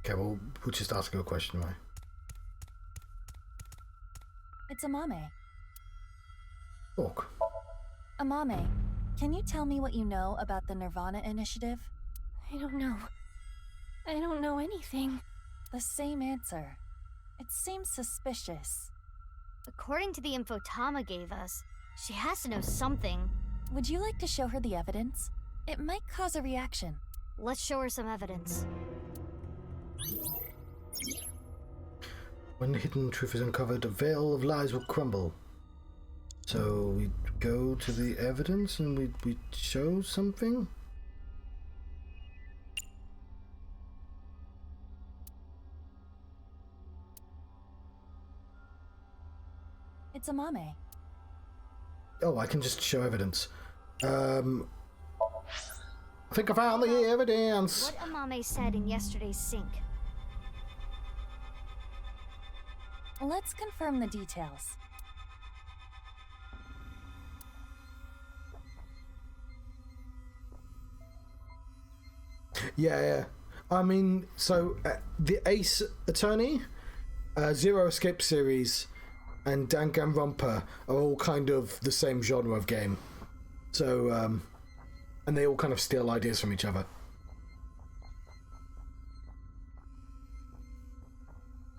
Okay, well, we'll just ask her a question, right? It's Amame. Talk. Amame, can you tell me what you know about the nirvanA initiative? I don't know. I don't know anything. The same answer. It seems suspicious. According to the info Tama gave us, she has to know something. Would you like to show her the evidence? It might cause a reaction. Let's show her some evidence. When the hidden truth is uncovered, a veil of lies will crumble. So we go to the evidence and we show something? It's Amame. Oh, I can just show evidence. I think I found the evidence! What Amame said in yesterday's sync. Let's confirm the details. Yeah. I mean, so the Ace Attorney, Zero Escape series, and Danganronpa are all kind of the same genre of game. So, and they all kind of steal ideas from each other.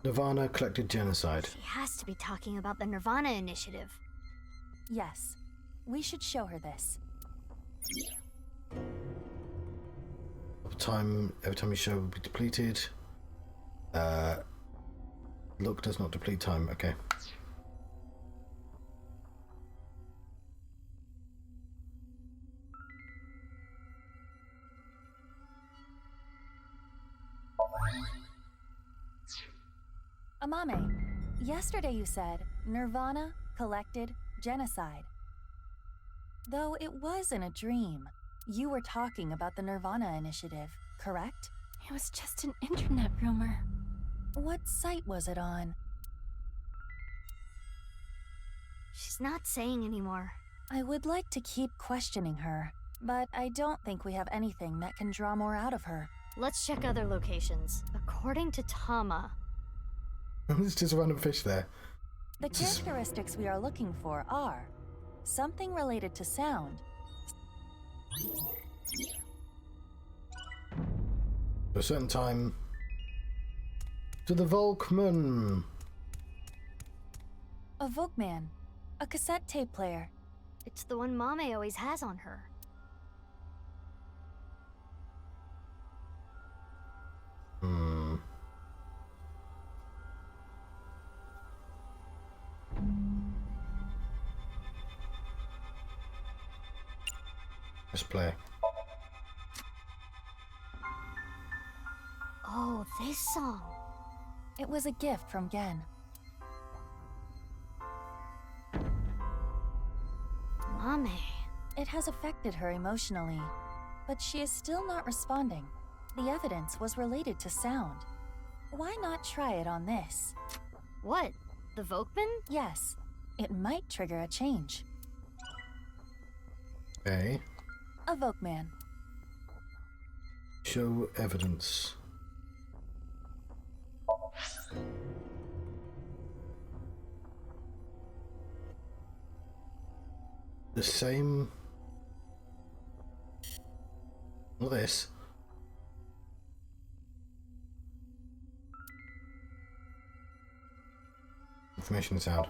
nirvanA collected genocide. She has to be talking about the nirvanA initiative. Yes. We should show her this. Every time you show will be depleted. Look does not deplete time. Okay. Amame, yesterday you said nirvanA collected genocide. Though it was in a dream, you were talking about the nirvanA initiative, correct? It was just an internet rumor. What site was it on? She's not saying anymore. I would like to keep questioning her, but I don't think we have anything that can draw more out of her. Let's check other locations. According to Tama... There's just a random fish there. The characteristics we are looking for are something related to sound. For a certain time. To the Volkman. A Volkman. A cassette tape player. It's the one Mame always has on her. Let's play. Oh, this song. It was a gift from Gen. Mame. It has affected her emotionally, but she is still not responding. The evidence was related to sound. Why not try it on this? What? The Vokman? Yes. It might trigger a change. Okay. A Vokman. Show evidence. The same. Not this. Information sound.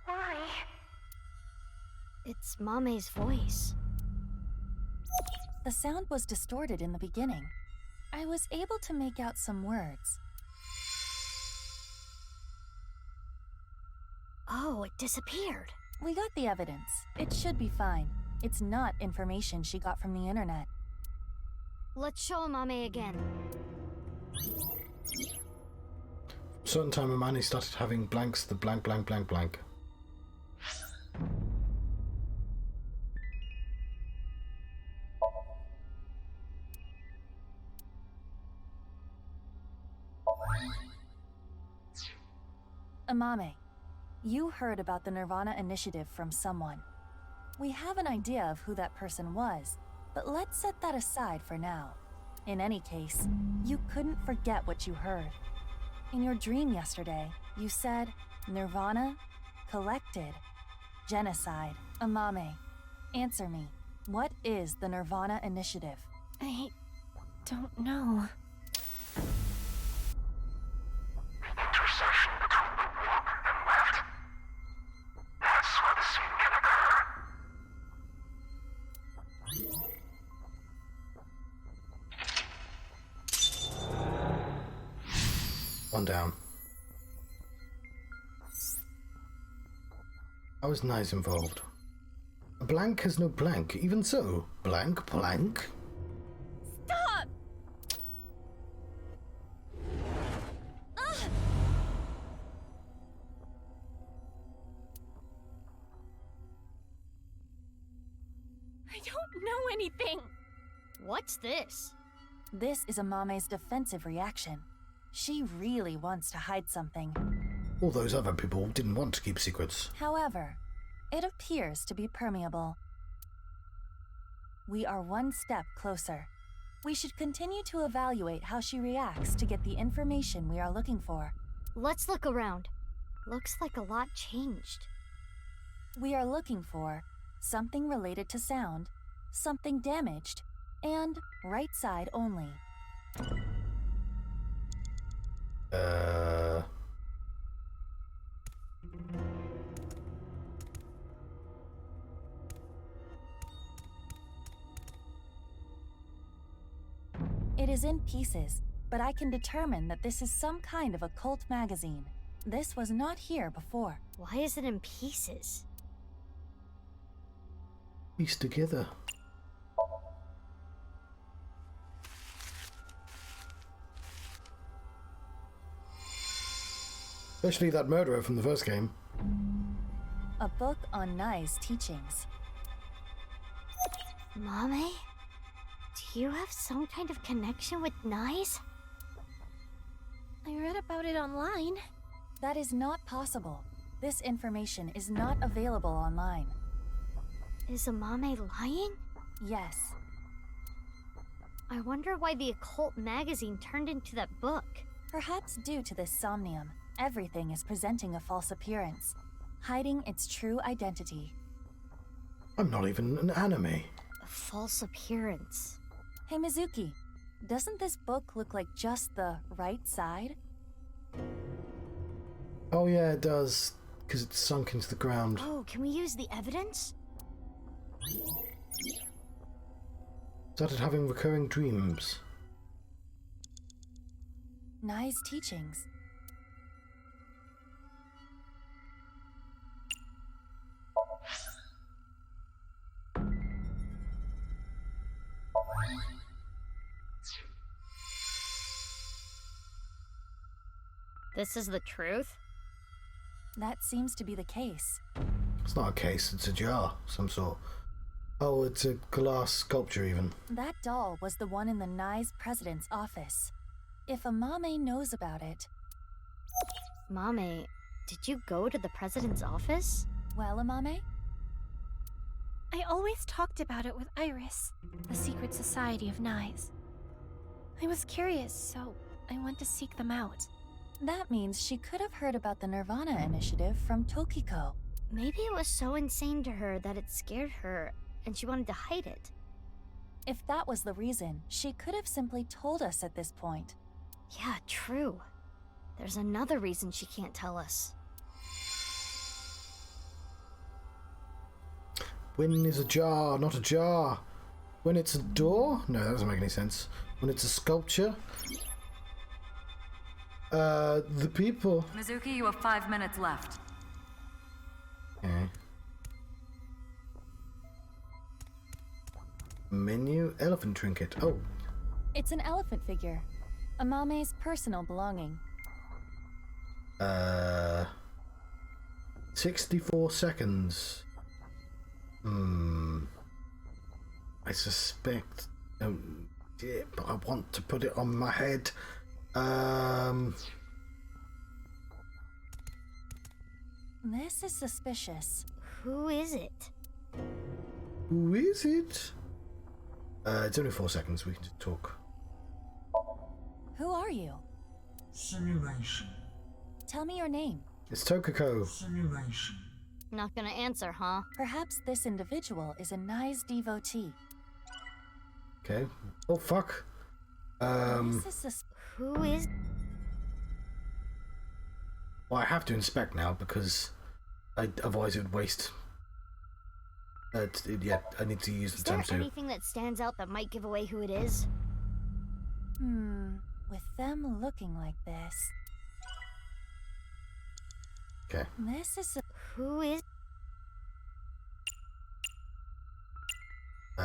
Why? It's Mame's voice. The sound was distorted in the beginning. I was able to make out some words. Oh, it disappeared. We got the evidence. It should be fine. It's not information she got from the internet. Let's show Mame again. Certain time Imani started having blanks, the blank, blank, blank, blank. Amame, you heard about the nirvanA initiative from someone. We have an idea of who that person was, but let's set that aside for now. In any case, you couldn't forget what you heard. In your dream yesterday, you said, nirvanA, collected, genocide. Amame, answer me. What is the nirvanA initiative? I don't know. Intersection between the warp and left. That's where the scene can occur. One down. How is Nice involved? A blank has no blank. Even so, blank, blank. Stop! I don't know anything. What's this? This is Amame's defensive reaction. She really wants to hide something. All those other people didn't want to keep secrets. However, it appears to be permeable. We are one step closer. We should continue to evaluate how she reacts to get the information we are looking for. Let's look around. Looks like a lot changed. We are looking for something related to sound, something damaged, and right side only. It is in pieces, but I can determine that this is some kind of occult magazine. This was not here before. Why is it in pieces? Pieced together. Especially that murderer from the first game. A book on Nai's teachings. Mame? Do you have some kind of connection with Nice? I read about it online. That is not possible. This information is not available online. Is Amame lying? Yes. I wonder why the occult magazine turned into that book. Perhaps due to this Somnium, everything is presenting a false appearance, hiding its true identity. I'm not even an anime. A false appearance. Hey Mizuki, doesn't this book look like just the right side? Oh yeah, it does, because it's sunk into the ground. Oh, can we use the evidence? Started having recurring dreams. Nai's teachings. This is the truth? That seems to be the case. It's not a case, it's a jar, some sort. Oh, it's a glass sculpture even. That doll was the one in the Nye's president's office. If Amame knows about it... Mame, did you go to the president's office? Well, Amame? I always talked about it with Iris, the secret society of Nyes. I was curious, so I went to seek them out. That means she could have heard about the nirvanA initiative from Tokiko. Maybe it was so insane to her that it scared her, and she wanted to hide it. If that was the reason, she could have simply told us at this point. Yeah, true. There's another reason she can't tell us. When is a jar, not a jar. When it's a door? No, that doesn't make any sense. When it's a sculpture? The people... Mizuki, you have 5 minutes left. Okay. Menu, elephant trinket. Oh. It's an elephant figure. Amame's personal belonging. 64 seconds. I suspect... yeah, but I want to put it on my head. This is suspicious. Who is it? Who is it? It's only 4 seconds, we can just talk. Who are you? Simulation. Tell me your name. It's Tokiko. Simulation. Not gonna answer, huh? Perhaps this individual is a Nye's devotee. Okay. Oh, fuck. This is Who is... Well, I have to inspect now because otherwise it would waste... yeah, I need to use the time Is to... there anything that stands out that might give away who it is? With them looking like this... Okay. This is... Who is...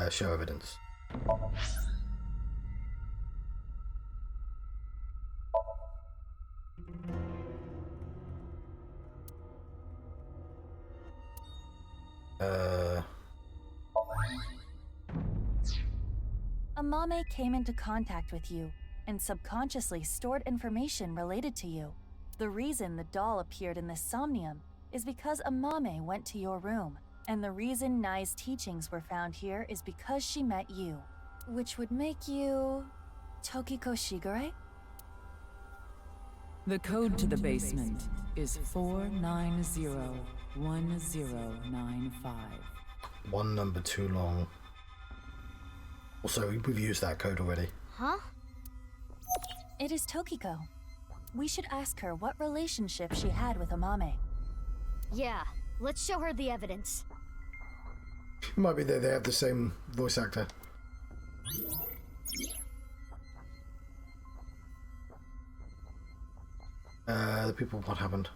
Show evidence. Amame came into contact with you and subconsciously stored information related to you. The reason the doll appeared in this Somnium is because Amame went to your room, and the reason Nye's teachings were found here is because she met you, which would make you... Tokiko Shigure? The code to the basement is 4901095. One number too long. Also, we've used that code already. Huh? It is Tokiko. We should ask her what relationship she had with Amame. Yeah, let's show her the evidence. It might be that they have the same voice actor. The people, what happened?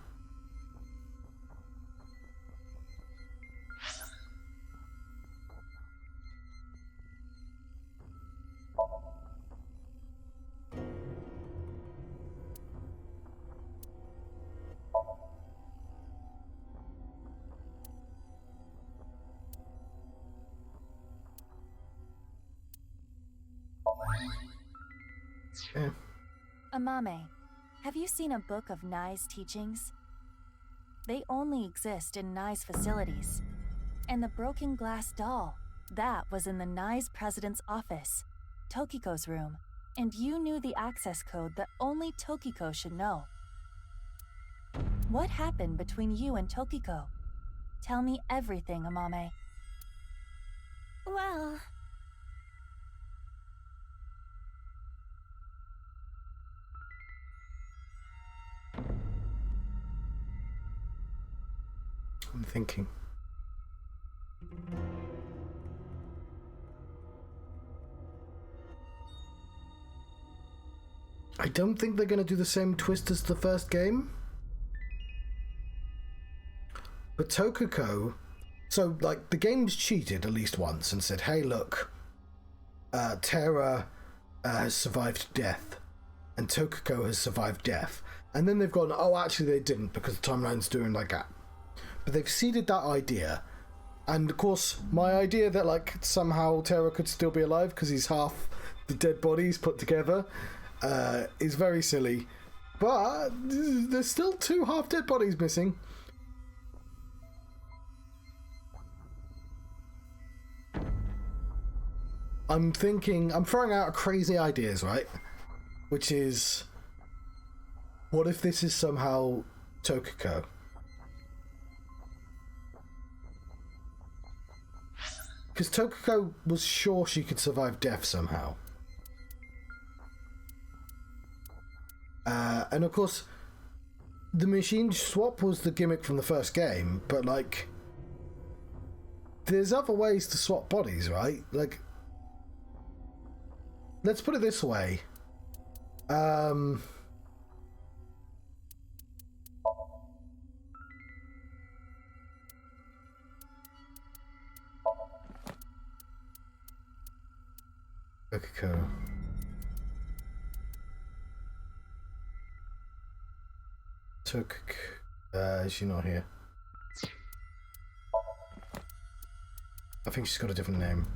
Amame, have you seen a book of Nye's teachings? They only exist in Nye's facilities. And the broken glass doll, that was in the Nye's president's office, Tokiko's room, and you knew the access code that only Tokiko should know. What happened between you and Tokiko? Tell me everything, Amame. Well... I'm thinking. I don't think they're going to do the same twist as the first game. But Tokiko... So, like, the game's cheated at least once and said, hey, look, Terra has survived death, and Tokiko has survived death. And then they've gone, oh, actually they didn't because the timeline's doing like that. But they've seeded that idea. And of course, my idea that like somehow Terra could still be alive because he's half the dead bodies put together is very silly. But there's still 2 half-dead bodies missing. I'm throwing out crazy ideas, right? Which is, what if this is somehow Tokiko? Because Tokiko was sure she could survive death somehow. And of course, the machine swap was the gimmick from the first game, but like, there's other ways to swap bodies, right? Like, let's put it this way. Tokiko. Is she not here? I think she's got a different name.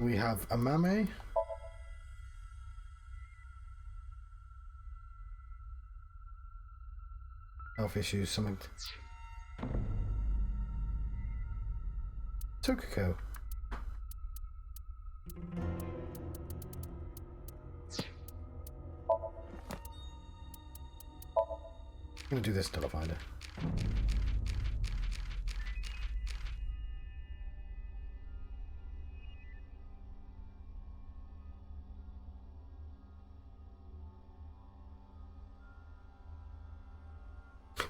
We have Amame. Health issues, something. Tokiko. I'm gonna do this until I find her.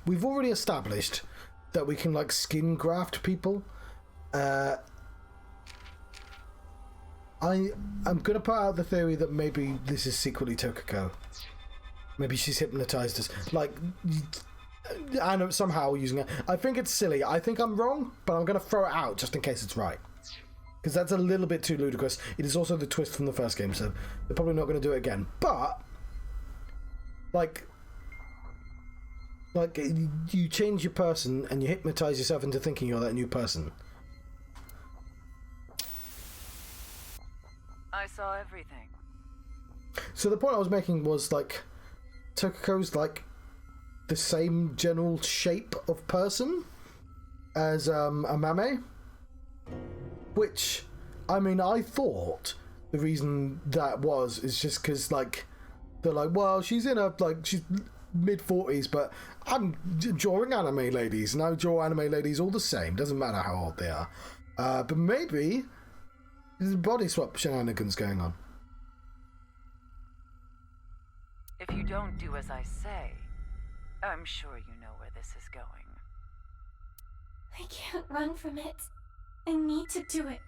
We've already established that we can like skin graft people. I'm gonna put out the theory that maybe this is secretly Tokiko. Maybe she's hypnotized us. Like, I know somehow using it. I think it's silly. I think I'm wrong, but I'm gonna throw it out just in case it's right. Because that's a little bit too ludicrous. It is also the twist from the first game, so they're probably not gonna do it again. But like you change your person and you hypnotize yourself into thinking you're that new person. I saw everything. So the point I was making was like Tokiko's like the same general shape of person as Amame, which I mean I thought the reason that is just because like they're like, well, she's in a like she's mid-40s, but I'm drawing anime ladies and I draw anime ladies all the same, doesn't matter how old they are, but maybe there's body swap shenanigans going on. If you don't do as I say, I'm sure you know where this is going. I can't run from it. I need to do it.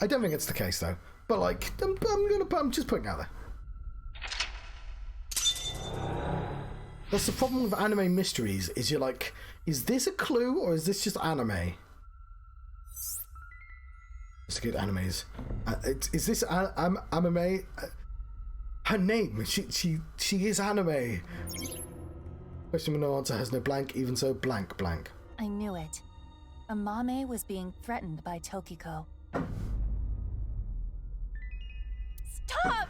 I don't think it's the case though, but like I'm just putting it out there. That's the problem with anime mysteries, is you're like, is this a clue or is this just anime? Let's get animes. Is this anime? Her name, she is anime. Question with no answer has no blank, even so blank blank. I knew it. Amame was being threatened by Tokiko. Stop!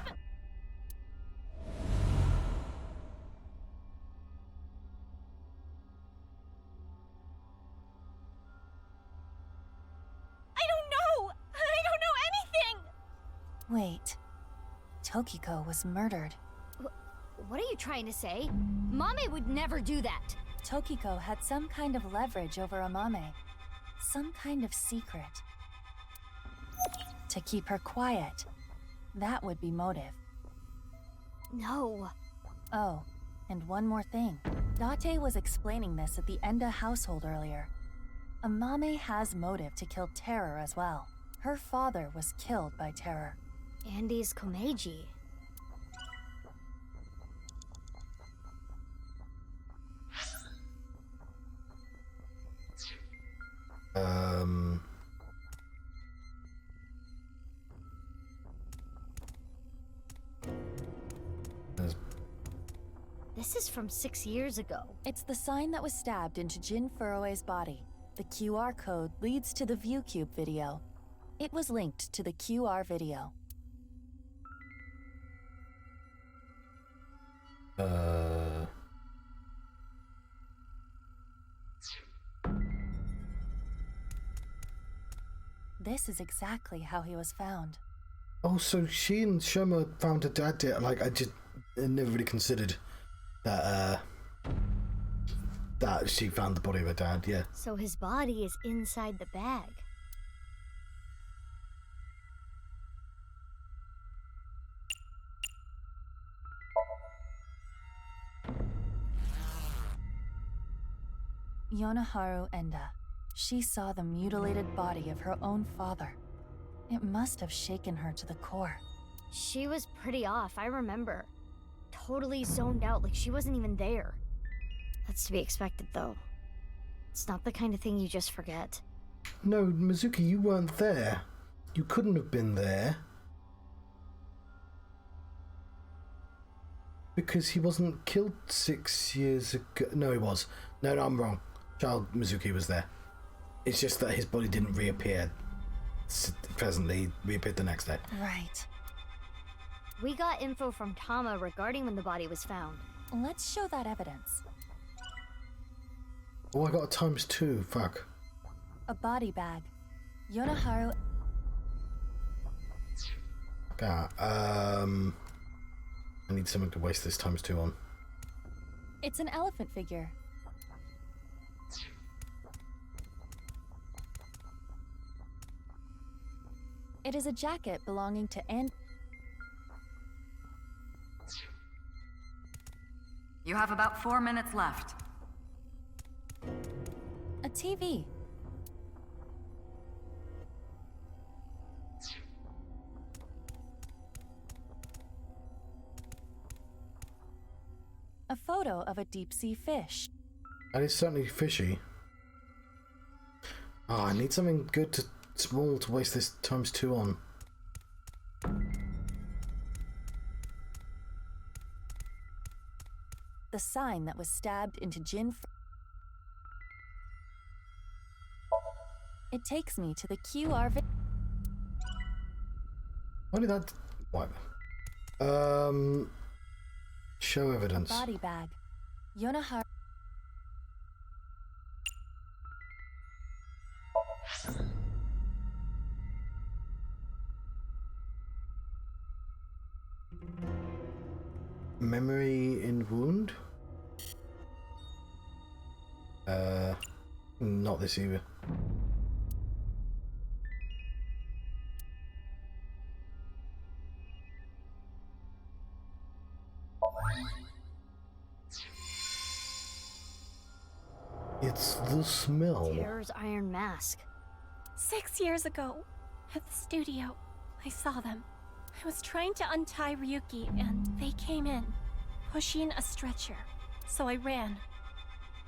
Wait. Tokiko was murdered. What are you trying to say? Mame would never do that. Tokiko had some kind of leverage over Amame. Some kind of secret. To keep her quiet. That would be motive. No. Oh, and one more thing. Date was explaining this at the Enda household earlier. Amame has motive to kill Terror as well. Her father was killed by Terror. Andy's Komeiji. This is from 6 years ago. It's the sign that was stabbed into Jin Furue's body. The QR code leads to the ViewCube video. It was linked to the QR video. This is exactly how he was found. Oh, so she and Shoma found her dad dead. Like, I never really considered that, that she found the body of her dad, yeah. So his body is inside the bag. Yonaharu Enda. She saw the mutilated body of her own father. It must have shaken her to the core. She was pretty off, I remember. Totally zoned out, like she wasn't even there. That's to be expected, though. It's not the kind of thing you just forget. No, Mizuki, you weren't there. You couldn't have been there. Because he wasn't killed 6 years ago. No, he was. No, I'm wrong. Child Mizuki was there. It's just that his body didn't reappear. Presently, reappeared the next day. Right. We got info from Tama regarding when the body was found. Let's show that evidence. Oh, I got a ×2. Fuck. A body bag. Yonaharu. Okay, I need something to waste this ×2 on. It's an elephant figure. It is a jacket belonging to Ann. You have about 4 minutes left. A TV. A photo of a deep-sea fish. That is certainly fishy. Oh, I need something good to small to waste this ×2 on. The sign that was stabbed into Jin. It takes me to the QR video. Why did that? What? Show evidence. A body bag. Yonaharu. Memory in wound? Not this either. It's the smell. Terror's iron mask. 6 years ago, at the studio, I saw them. I was trying to untie Ryuki, and they came in, pushing a stretcher. So I ran.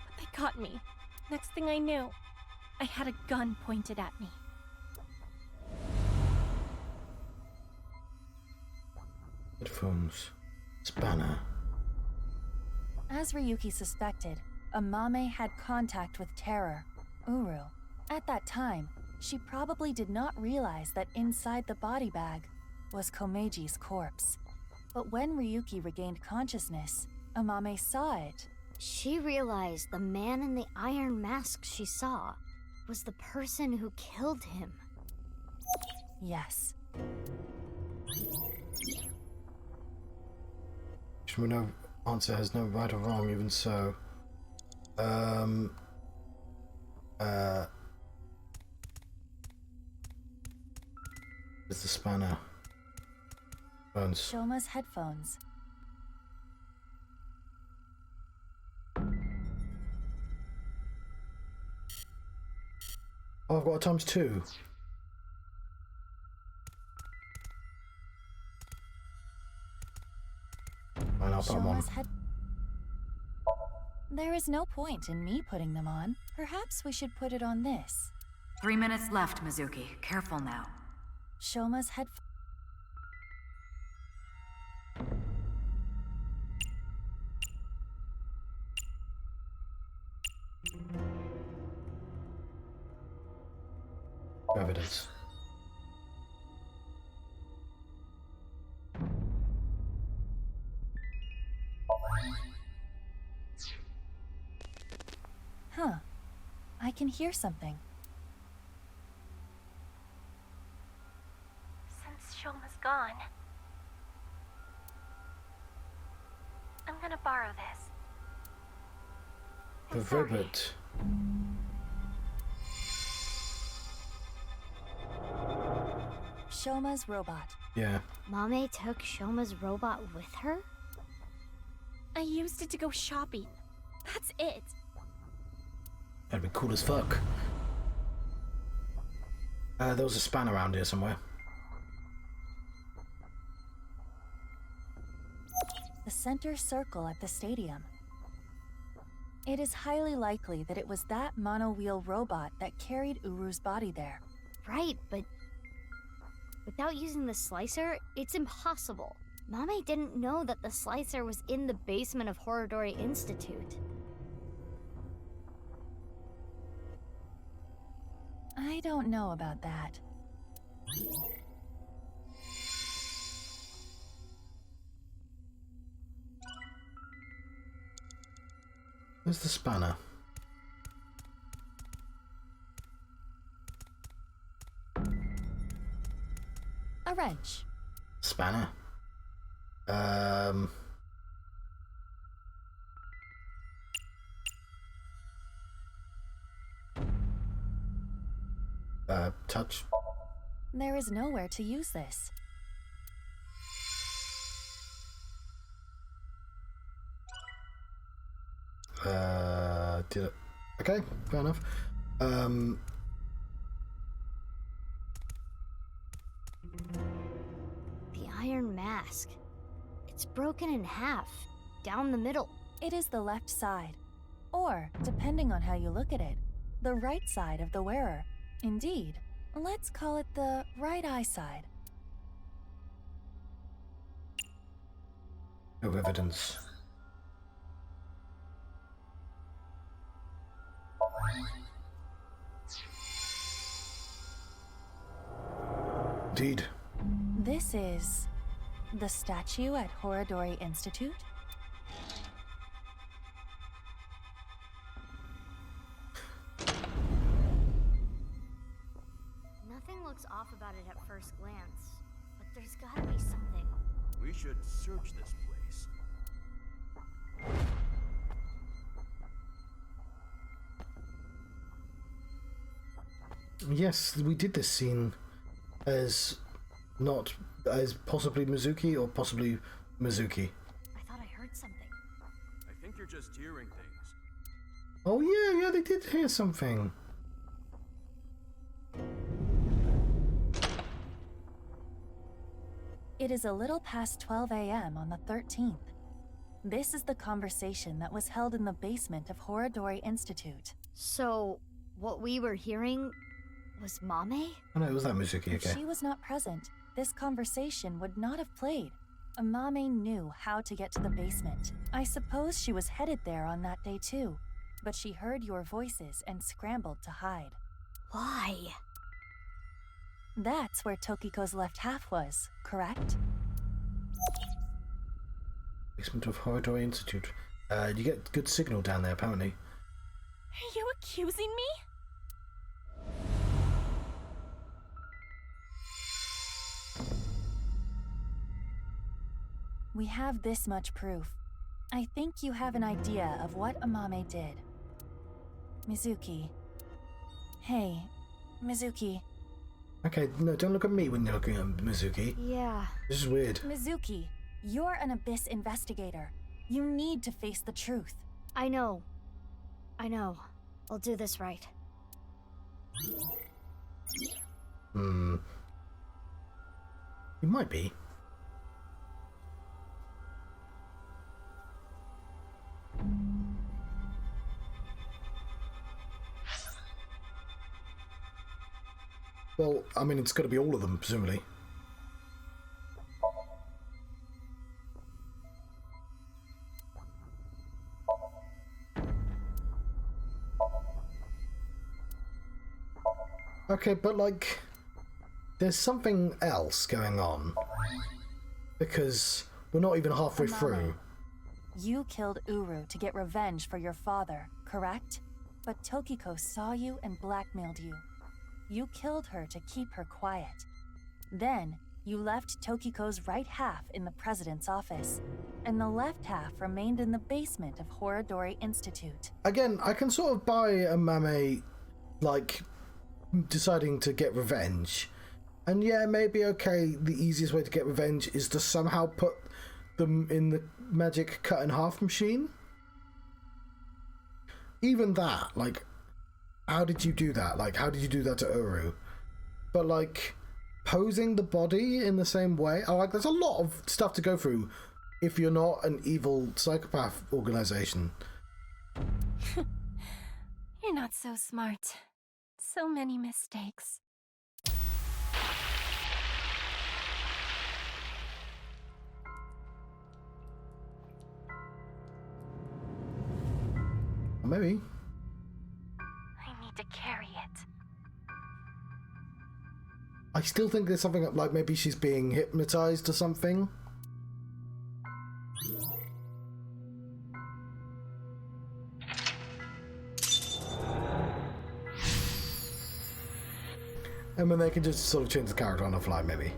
But they got me. Next thing I knew, I had a gun pointed at me. Headphones. Spanner. As Ryuki suspected, Amame had contact with Terror, Uru. At that time, she probably did not realize that inside the body bag was Komeji's corpse. But when Ryuki regained consciousness, Amame saw it. She realized the man in the iron mask she saw was the person who killed him. Yes. No answer has no right or wrong, even so. It's the spanner. Bones. Shoma's headphones. Oh, I've got a ×2. Fine, I'll put them on. There is no point in me putting them on. Perhaps we should put it on this. 3 minutes left, Mizuki. Careful now. Shoma's headphones. Evidence. Huh. I can hear something. Since Shoma's gone, I'm gonna borrow this. The ribbit. Shoma's robot. Yeah. Mame took Shoma's robot with her? I used it to go shopping. That's it. That'd be cool as fuck. There was a span around here somewhere. The center circle at the stadium. It is highly likely that it was that monowheel robot that carried Uru's body there. Right, but without using the slicer, it's impossible. Mame didn't know that the slicer was in the basement of Horodori Institute. I don't know about that. Where's the spanner? A wrench. Spanner. Touch. There is nowhere to use this. Did it? Okay, fair enough. The iron mask. It's broken in half, down the middle. It is the left side. Or, depending on how you look at it, the right side of the wearer. Indeed, let's call it the right eye side. No evidence. Indeed. This is the statue at Horodori Institute? Nothing looks off about it at first glance, but there's gotta be something. We should search this place. Yes, we did this scene as not as possibly Mizuki or possibly Mizuki. I thought I heard something. I think you're just hearing things. Oh yeah, they did hear something. It is a little past 12 a.m. on the 13th. This is the conversation that was held in the basement of Horodori Institute. So, what we were hearing was Mame? Oh no, it was that Mizuki, If okay. she was not present, this conversation would not have played. Mame knew how to get to the basement. I suppose she was headed there on that day too, but she heard your voices and scrambled to hide. Why? That's where Tokiko's left half was, correct? Basement of Horodori Institute. You get good signal down there, apparently. Are you accusing me? We have this much proof. I think you have an idea of what Amame did. Mizuki. Hey, Mizuki. Okay, no, don't look at me when you're looking at Mizuki. Yeah. This is weird. Mizuki, you're an Abyss investigator. You need to face the truth. I know. I'll do this right. You might be. Well, I mean, it's got to be all of them, presumably. Okay, but like, there's something else going on. Because we're not even halfway through. You killed Uru to get revenge for your father, correct? But Tokiko saw you and blackmailed you. You killed her to keep her quiet. Then, you left Tokiko's right half in the president's office, and the left half remained in the basement of Horodori Institute. Again, I can sort of buy a Mame, like, deciding to get revenge. And yeah, maybe, okay, the easiest way to get revenge is to somehow put them in the magic cut in half machine. Even that, like, how did you do that? Like, how did you do that to Uru? But, like, posing the body in the same way, like, there's a lot of stuff to go through if you're not an evil psychopath organization. You're not so smart. So many mistakes. Maybe. I need to carry it. I still think there's something like maybe she's being hypnotized or something. And then they can just sort of change the character on the fly, maybe.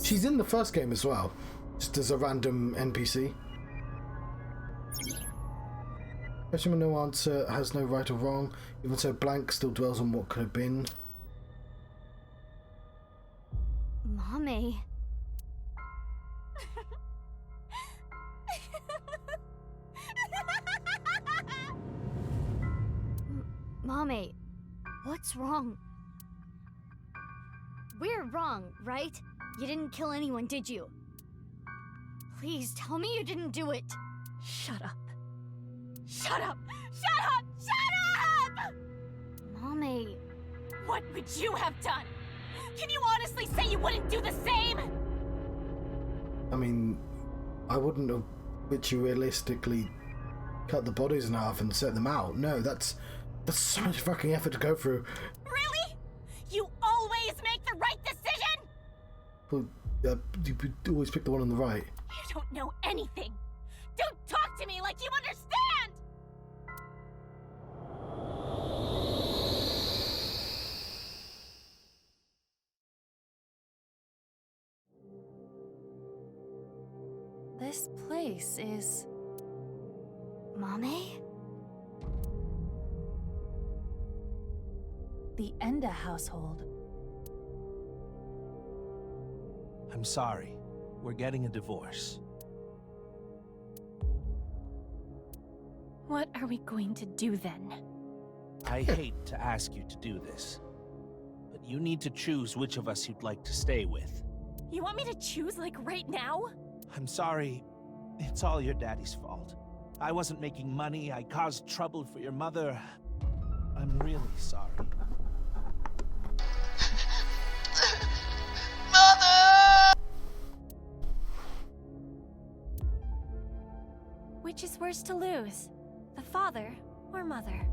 She's in the first game as well, just as a random NPC. Question with no answer has no right or wrong. Even so, blank still dwells on what could have been. Mommy. Mommy, what's wrong? We're wrong, right? You didn't kill anyone, did you? Please tell me you didn't do it. Shut up. Shut up! Shut up! Shut up! Mommy. What would you have done? Can you honestly say you wouldn't do the same? I mean, I wouldn't have ritualistically cut the bodies in half and set them out. No, that's so much fucking effort to go through. Really? You always make the right decision? Well, you always pick the one on the right. You don't know anything. Don't talk to me like you understand! This place is... Mommy? The Enda household. I'm sorry. We're getting a divorce. What are we going to do then? I hate to ask you to do this, but you need to choose which of us you'd like to stay with. You want me to choose, like, right now? I'm sorry. It's all your daddy's fault. I wasn't making money. I caused trouble for your mother. I'm really sorry. Mother! Which is worse to lose? The father or mother?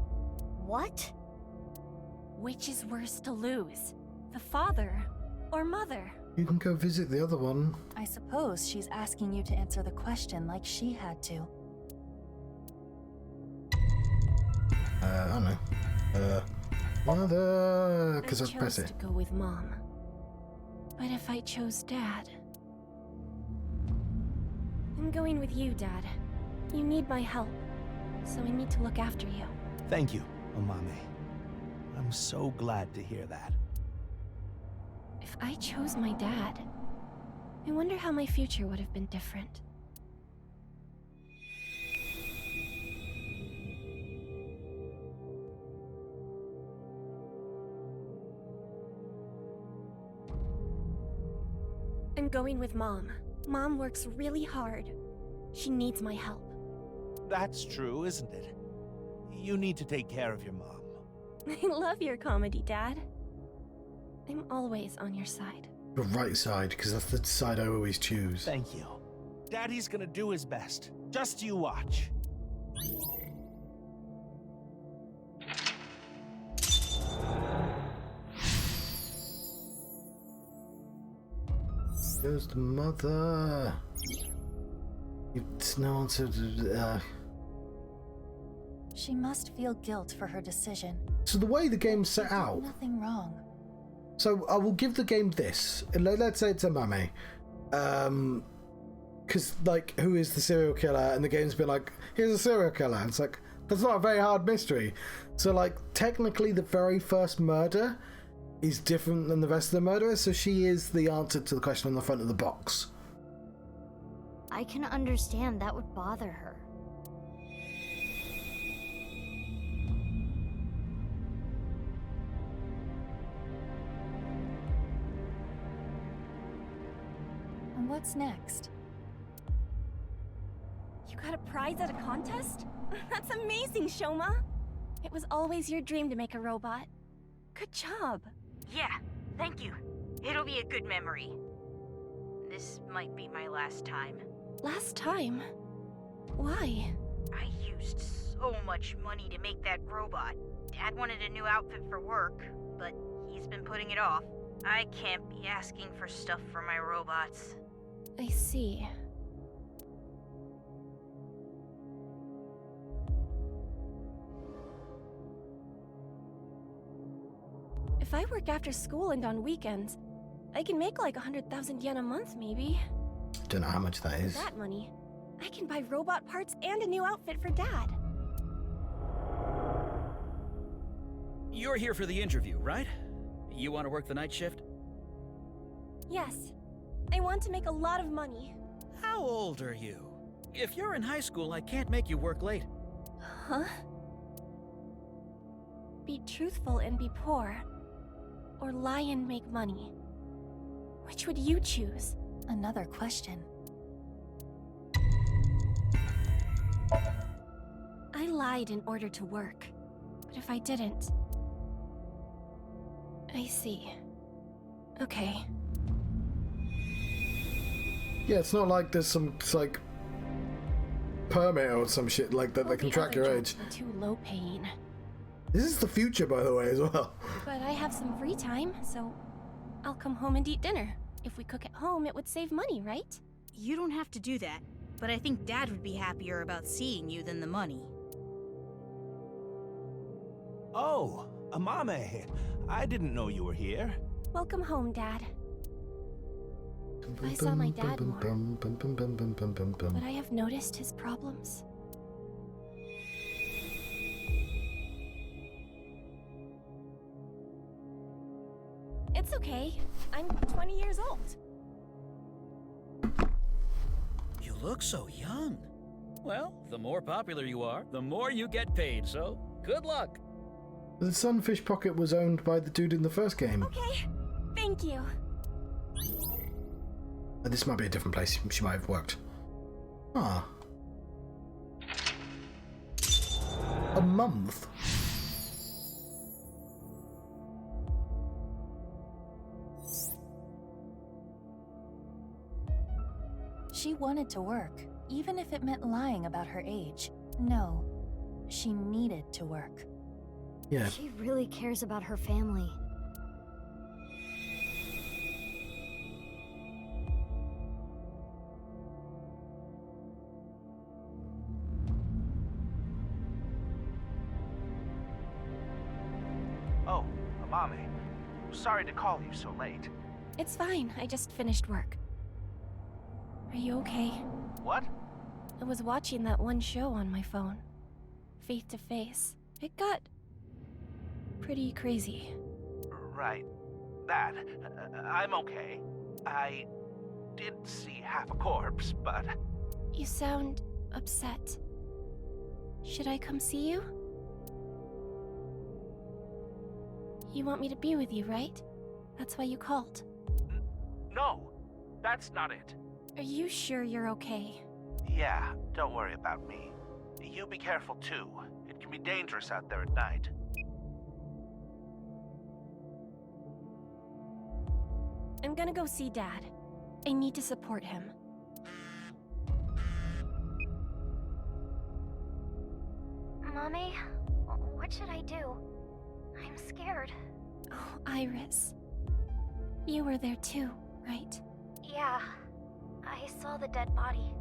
What? Which is worse to lose? The father or mother? You can go visit the other one. I suppose she's asking you to answer the question like she had to. I don't know. Mother, because I press it. To go with Mom. But if I chose Dad... I'm going with you, Dad. You need my help, so I need to look after you. Thank you, Omame. I'm so glad to hear that. If I chose my dad, I wonder how my future would have been different. I'm going with Mom. Mom works really hard. She needs my help. That's true, isn't it? You need to take care of your mom. I love your comedy, Dad. I'm always on your side. The right side, because that's the side I always choose. Thank you. Daddy's gonna do his best. Just you watch. Who's the mother? It's no answer to, She must feel guilt for her decision. So the way the game's set out... Nothing wrong. So I will give the game this. Let's say it's a mummy. Because, like, who is the serial killer? And the game's been like, here's a serial killer. It's like, that's not a very hard mystery. So, like, technically the very first murder is different than the rest of the murderers. So she is the answer to the question on the front of the box. I can understand that would bother her. And what's next? You got a prize at a contest? That's amazing, Shoma! It was always your dream to make a robot. Good job. Yeah, thank you. It'll be a good memory. This might be my last time. Last time? Why? I used so much money to make that robot. Dad wanted a new outfit for work, but he's been putting it off. I can't be asking for stuff for my robots. I see. If I work after school and on weekends, I can make like 100,000 yen a month, maybe. Don't know how much that is. With that money, I can buy robot parts and a new outfit for Dad. You're here for the interview, right? You want to work the night shift? Yes. I want to make a lot of money. How old are you? If you're in high school, I can't make you work late. Huh? Be truthful and be poor. Or lie and make money. Which would you choose? Another question. I lied in order to work. But if I didn't... I see. Okay. Yeah, it's not like there's some, it's like, permit or some shit like that that can track your age. Too low paying. This is the future, by the way, as well. But I have some free time, so I'll come home and eat dinner. If we cook at home, it would save money, right? You don't have to do that, but I think Dad would be happier about seeing you than the money. Oh, Amame. I didn't know you were here. Welcome home, Dad. I saw my dad more, but I have noticed his problems. It's okay. I'm 20 years old. You look so young. Well, the more popular you are, the more you get paid, so good luck. The Sunfish pocket was owned by the dude in the first game. Okay, thank you. This might be a different place she might have worked. Ah. A month? She wanted to work, even if it meant lying about her age. No, she needed to work. Yeah. She really cares about her family. Oh, Amame. Sorry to call you so late. It's fine. I just finished work. Are you okay? What? I was watching that one show on my phone. Face to Face. It got pretty crazy. Right. That. I'm okay. I did see half a corpse, but... You sound upset. Should I come see you? You want me to be with you, right? That's why you called. No, that's not it. Are you sure you're okay? Yeah, don't worry about me. You be careful too. It can be dangerous out there at night. I'm gonna go see Dad. I need to support him. Mommy, what should I do? I'm scared. Oh, Iris. You were there too, right? Yeah, I saw the dead body.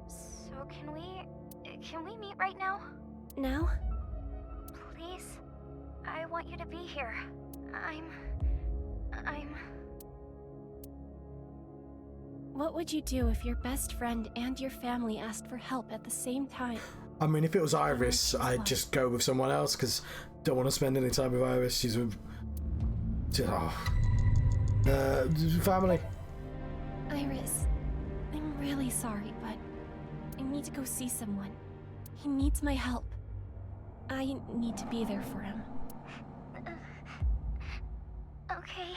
So can we meet right now? Now? Please? I want you to be here. I'm... What would you do if your best friend and your family asked for help at the same time? I mean, if it was Iris, I'd just go with someone else, because don't want to spend any time with Iris. She's a... family. Iris, I'm really sorry, but I need to go see someone. He needs my help. I need to be there for him. Okay.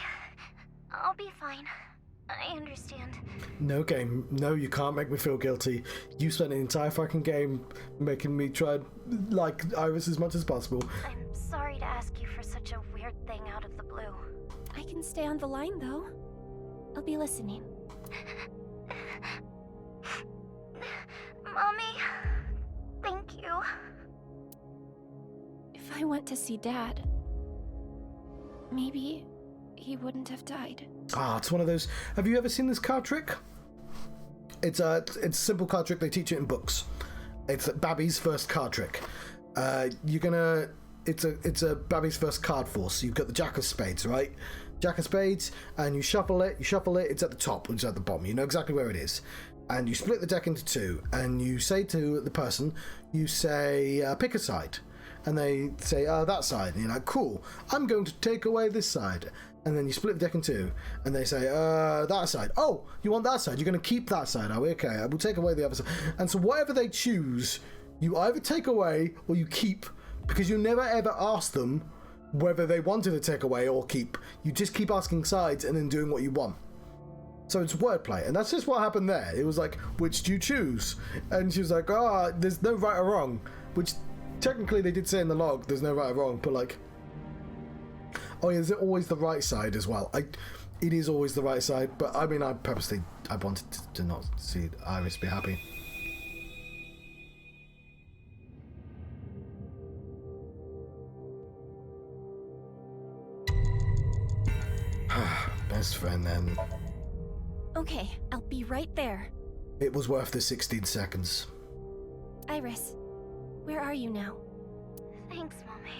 I'll be fine. I understand. No game. No, you can't make me feel guilty. You spent an entire fucking game making me try like Iris as much as possible. I'm sorry to ask you for such a weird thing out of the blue. I can stay on the line, though. I'll be listening. Mommy, thank you. If I went to see Dad, maybe he wouldn't have died. Ah, it's one of those. Have you ever seen this card trick? It's a simple card trick. They teach it in books. It's Babby's first card trick. It's a Babby's first card force. You've got the Jack of Spades, right? Jack of Spades, and you shuffle it. It's at the top. It's at the bottom. You know exactly where it is. And you split the deck into two, and you say to the person, you say, pick a side. And they say, that side. And you're like, cool, I'm going to take away this side. And then you split the deck in two, and they say, that side. Oh, you want that side? You're going to keep that side, are we? Okay, I will take away the other side. And so whatever they choose, you either take away or you keep, because you never ever ask them whether they wanted to take away or keep. You just keep asking sides and then doing what you want. So it's wordplay, and that's just what happened there. It was like, which do you choose? And she was like, there's no right or wrong, which technically they did say in the log, there's no right or wrong, but like, oh yeah, is it always the right side as well? It is always the right side, but I mean, I wanted to not see Iris be happy. Best friend then. Okay, I'll be right there. It was worth the 16 seconds. Iris, where are you now? Thanks, Mommy.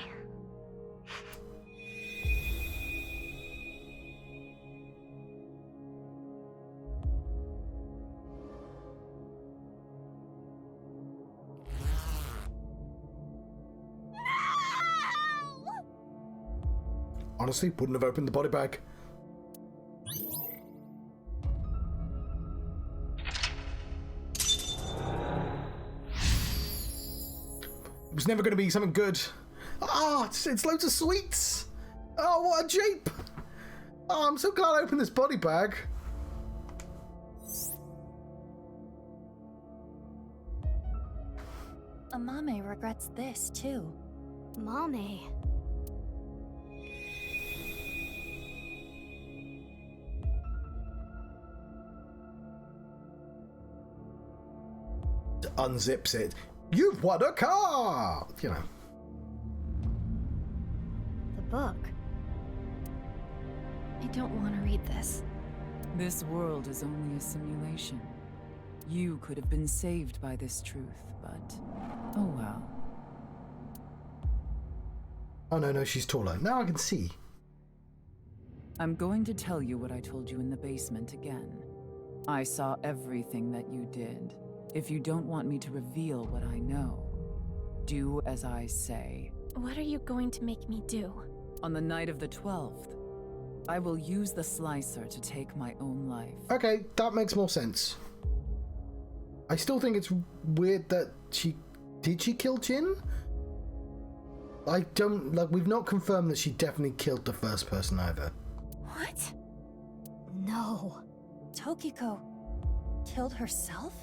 Honestly, wouldn't have opened the body bag. It was never going to be something good. It's loads of sweets. Oh, what a jape. Oh, I'm so glad I opened this body bag. Amame regrets this, too. Mommy. Unzips it. You've won a car! You know. The book. I don't want to read this. This world is only a simulation. You could have been saved by this truth, but... oh well. Oh no, she's taller. Now I can see. I'm going to tell you what I told you in the basement again. I saw everything that you did. If you don't want me to reveal what I know, do as I say. What are you going to make me do? On the night of the 12th, I will use the slicer to take my own life. Okay, that makes more sense. I still think it's weird that did she kill Jin? I don't, we've not confirmed that she definitely killed the first person either. What? No. Tokiko killed herself?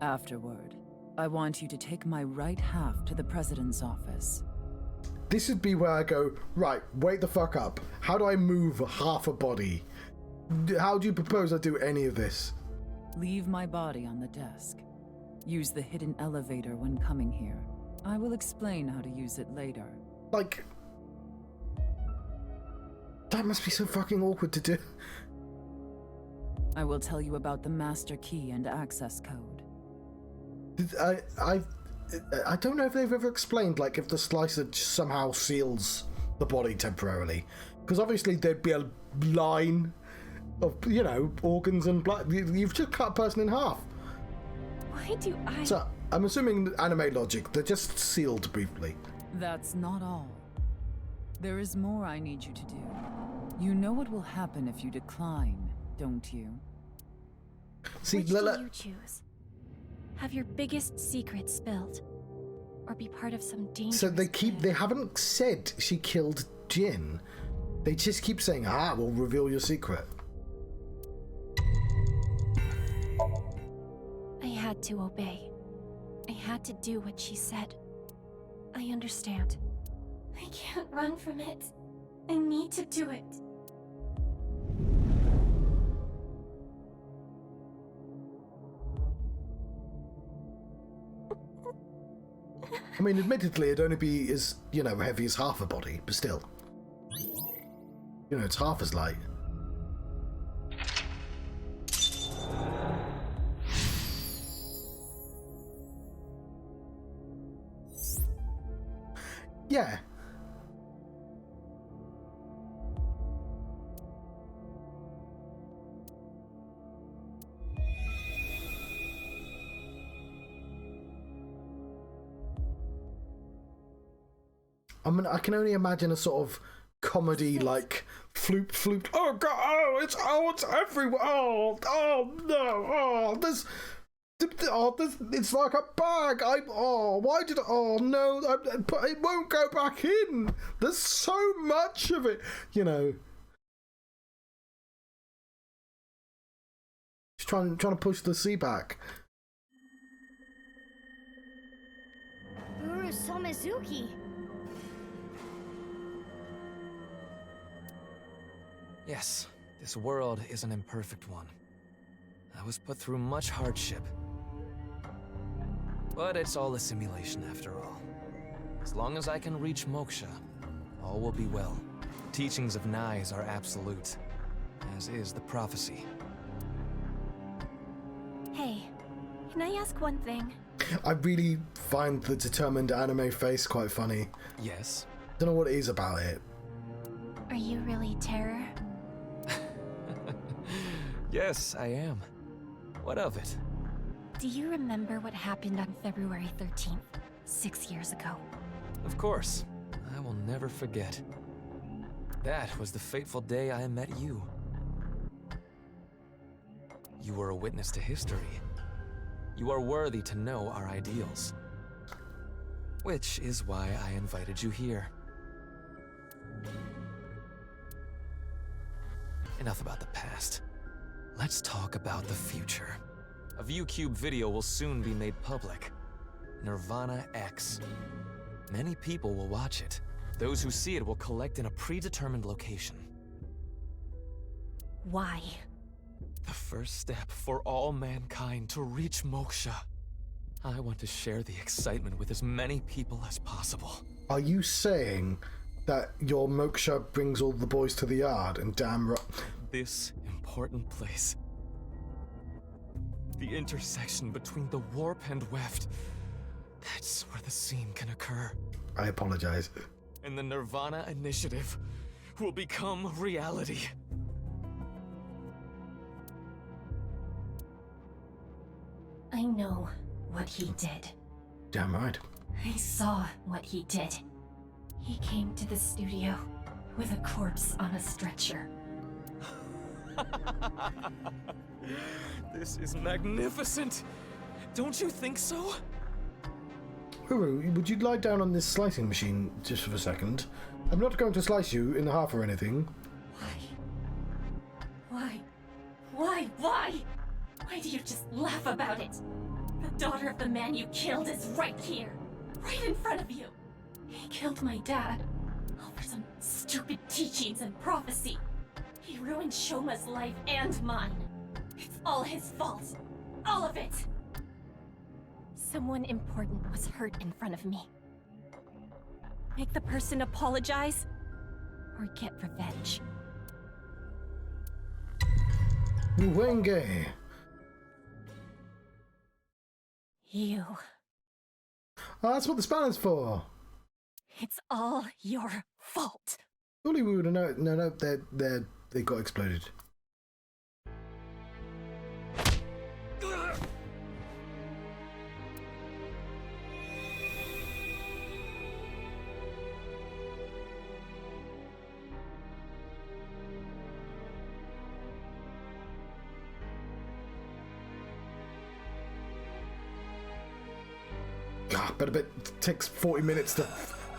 Afterward, I want you to take my right half to the president's office. This would be where I go, right, wait the fuck up. How do I move half a body? How do you propose I do any of this? Leave my body on the desk. Use the hidden elevator when coming here. I will explain how to use it later. Like... that must be so fucking awkward to do. I will tell you about the master key and access code. I don't know if they've ever explained, like, if the slicer somehow seals the body temporarily. Because obviously there'd be a line of, you know, organs and blood. You've just cut a person in half. Why do I... So, I'm assuming anime logic, they're just sealed briefly. That's not all. There is more I need you to do. You know what will happen if you decline, don't you? See, Which do you choose? Have your biggest secret spilled? Or be part of some dangerous... So they haven't said she killed Jin. They just keep saying, we'll reveal your secret. I had to obey. I had to do what she said. I understand. I can't run from it. I need to do it. I mean, admittedly, it'd only be as, you know, heavy as half a body, but still. You know, it's half as light. Yeah. I mean, I can only imagine a sort of comedy, like, floop, oh god, it's everywhere, it's like a bag, but it won't go back in, there's so much of it, you know. Just trying to push the sea back. Uru Somizuki. Yes, this world is an imperfect one. I was put through much hardship. But it's all a simulation after all. As long as I can reach moksha, all will be well. The teachings of Nais are absolute, as is the prophecy. Hey, can I ask one thing? I really find the determined anime face quite funny. Yes? Don't know what it is about it. Are you really Terror? Yes, I am. What of it? Do you remember what happened on February 13th, 6 years ago? Of course. I will never forget. That was the fateful day I met you. You were a witness to history. You are worthy to know our ideals. Which is why I invited you here. Enough about the past. Let's talk about the future. A ViewCube video will soon be made public. nirvanA X. Many people will watch it. Those who see it will collect in a predetermined location. Why? The first step for all mankind to reach moksha. I want to share the excitement with as many people as possible. Are you saying that your moksha brings all the boys to the yard and damn right? This important place. The intersection between the warp and weft. That's where the scene can occur. I apologize. And the nirvanA initiative will become reality. I know what he did. Damn right. I saw what he did. He came to the studio with a corpse on a stretcher. This is magnificent. Don't you think so? Uru, would you lie down on this slicing machine just for a second? I'm not going to slice you in half or anything. Why? Why do you just laugh about it? The daughter of the man you killed is right here. Right in front of you. He killed my dad. All for some stupid teachings and prophecy. He ruined Shoma's life and mine. It's all his fault. All of it. Someone important was hurt in front of me. Make the person apologize, or get revenge. Wenge. You. Oh, that's what the spanner's for. It's all your fault. Surely we would have known. No, they got exploded. But it takes 40 minutes to...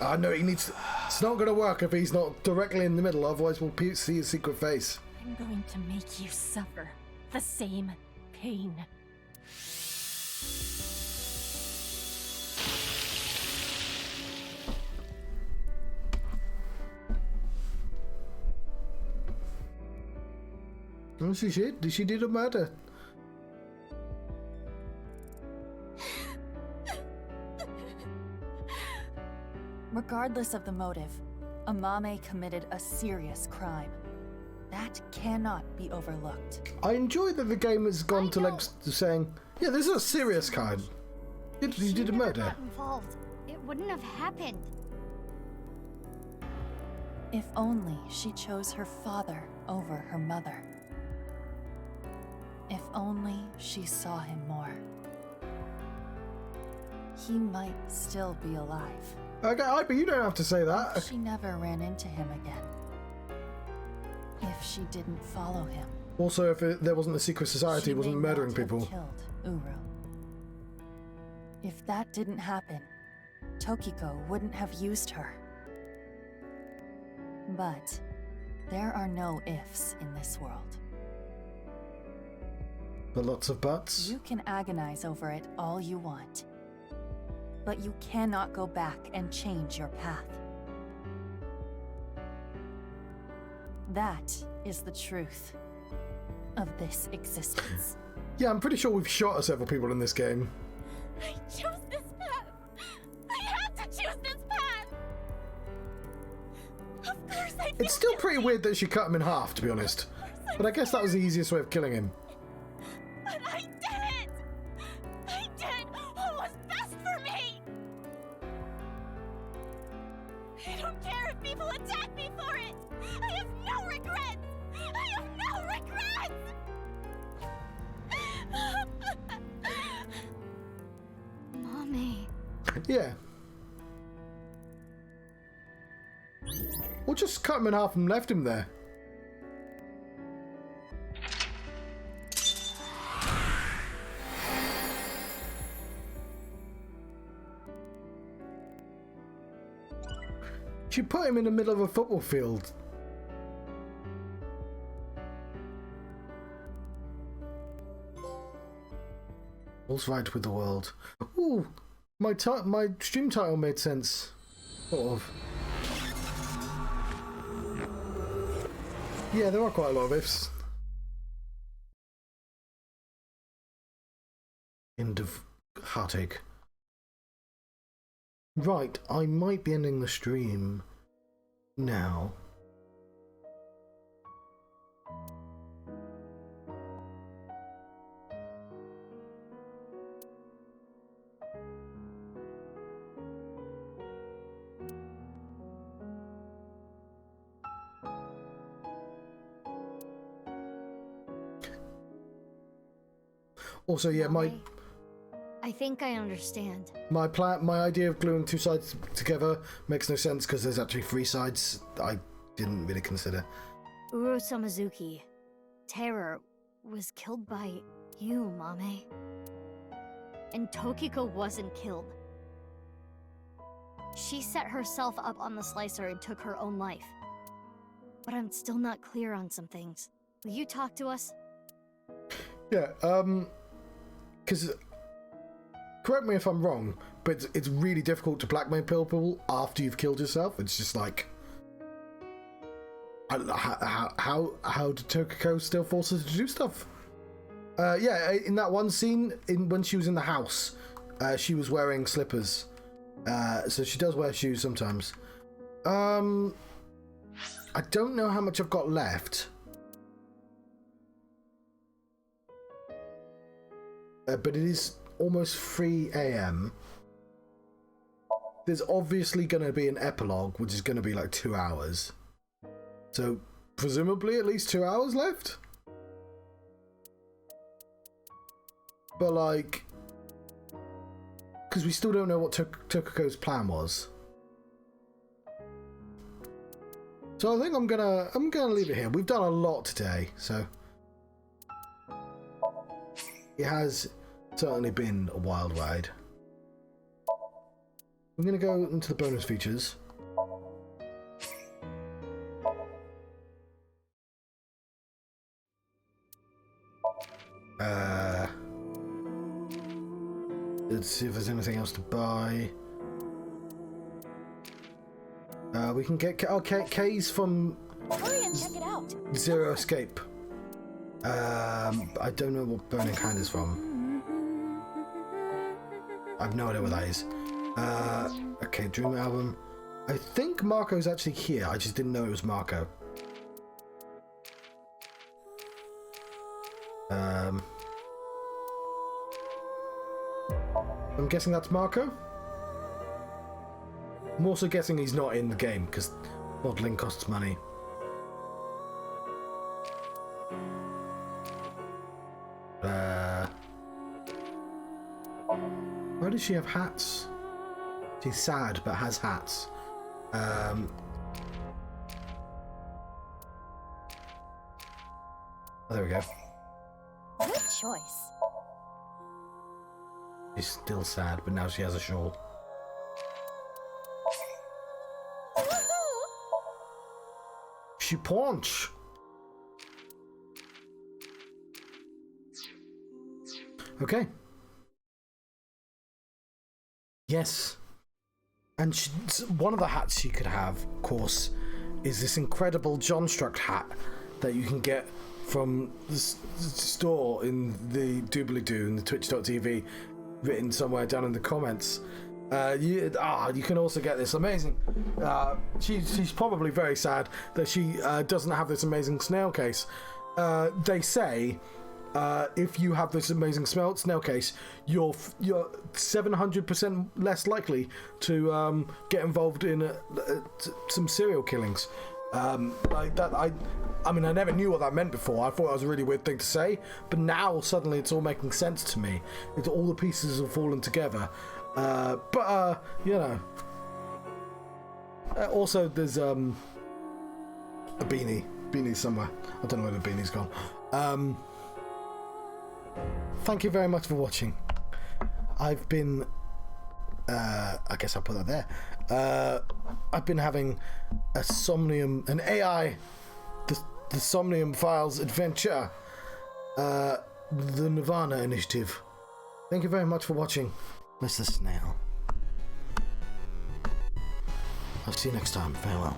I know he needs to... It's not going to work if he's not directly in the middle, otherwise we'll see his secret face. I'm going to make you suffer the same pain. Oh, she did a murder. Regardless of the motive, Amame committed a serious crime. That cannot be overlooked. I enjoy that the game has gone to lengths to saying, yeah, this is a serious crime. You did a murder. Got involved. It wouldn't have happened. If only she chose her father over her mother. If only she saw him more. He might still be alive. Okay, but you don't have to say that. If she never ran into him again. If she didn't follow him. Also, if there wasn't a secret society, it wasn't murdering people. Killed Uru. If that didn't happen, Tokiko wouldn't have used her. But there are no ifs in this world. But lots of buts. You can agonize over it all you want. But you cannot go back and change your path. That is the truth of this existence. Yeah, I'm pretty sure we've shot several people in this game. I chose this path. I had to choose this path. Of course I It's still pretty weird that she cut him in half, to be honest. But I guess that was the easiest way of killing him. But I did it. I did what was best for me. I don't care if people attack me for it. I have no regrets. I have no regrets. Mommy. Yeah. Or just cut him in half and left him there. She put him in the middle of a football field. All's right with the world. Ooh, my stream title made sense. Sort of. Yeah, there are quite a lot of ifs. End of heartache. Right, I might be ending the stream now. Also, yeah, I think I understand. my idea of gluing two sides together makes no sense because there's actually three sides I didn't really consider. Uro Samazuki, Terror, was killed by you, Mame. And Tokiko wasn't killed. She set herself up on the slicer and took her own life. But I'm still not clear on some things. Will you talk to us? Yeah, because correct me if I'm wrong, but it's really difficult to blackmail people after you've killed yourself. It's just like, how did Tokiko still force her to do stuff? Yeah, in that one scene, when she was in the house, she was wearing slippers, so she does wear shoes sometimes. I don't know how much I've got left. but it is almost 3 a.m. There's obviously going to be an epilogue, which is going to be like 2 hours. So, presumably at least 2 hours left? But like... because we still don't know what Tokuko's plan was. So I think I'm gonna leave it here. We've done a lot today, so it has certainly been a wild ride. I'm gonna go into the bonus features. Let's see if there's anything else to buy. We can get K's from Hurry and check it out. Zero Escape. I don't know what Burning Hand is from. I have no idea what that is. Okay, Dream Album. I think Marco's actually here. I just didn't know it was Marco. I'm guessing that's Marco. I'm also guessing he's not in the game because modeling costs money. Why does she have hats? She's sad but has hats. Oh, there we go. Good choice. She's still sad, but now she has a shawl. She punch. Okay. Yes. And one of the hats she could have, of course, is this incredible John Struct hat that you can get from the store in the doobly-doo in the twitch.tv, written somewhere down in the comments. You can also get this amazing. She's probably very sad that she doesn't have this amazing snail case. They say if you have this amazing snail case, you're 700% less likely to get involved in some serial killings. Like that, I mean, I never knew what that meant before. I thought it was a really weird thing to say, but now suddenly it's all making sense to me. It's all the pieces have fallen together. You know. Also, there's a beanie somewhere. I don't know where the beanie's gone. Thank you very much for watching. I've been I guess I'll put that there. I've been having a Somnium, an AI, the Somnium Files adventure, the nirvanA initiative. Thank you very much for watching, Mr. Snail. I'll see you next time. Farewell.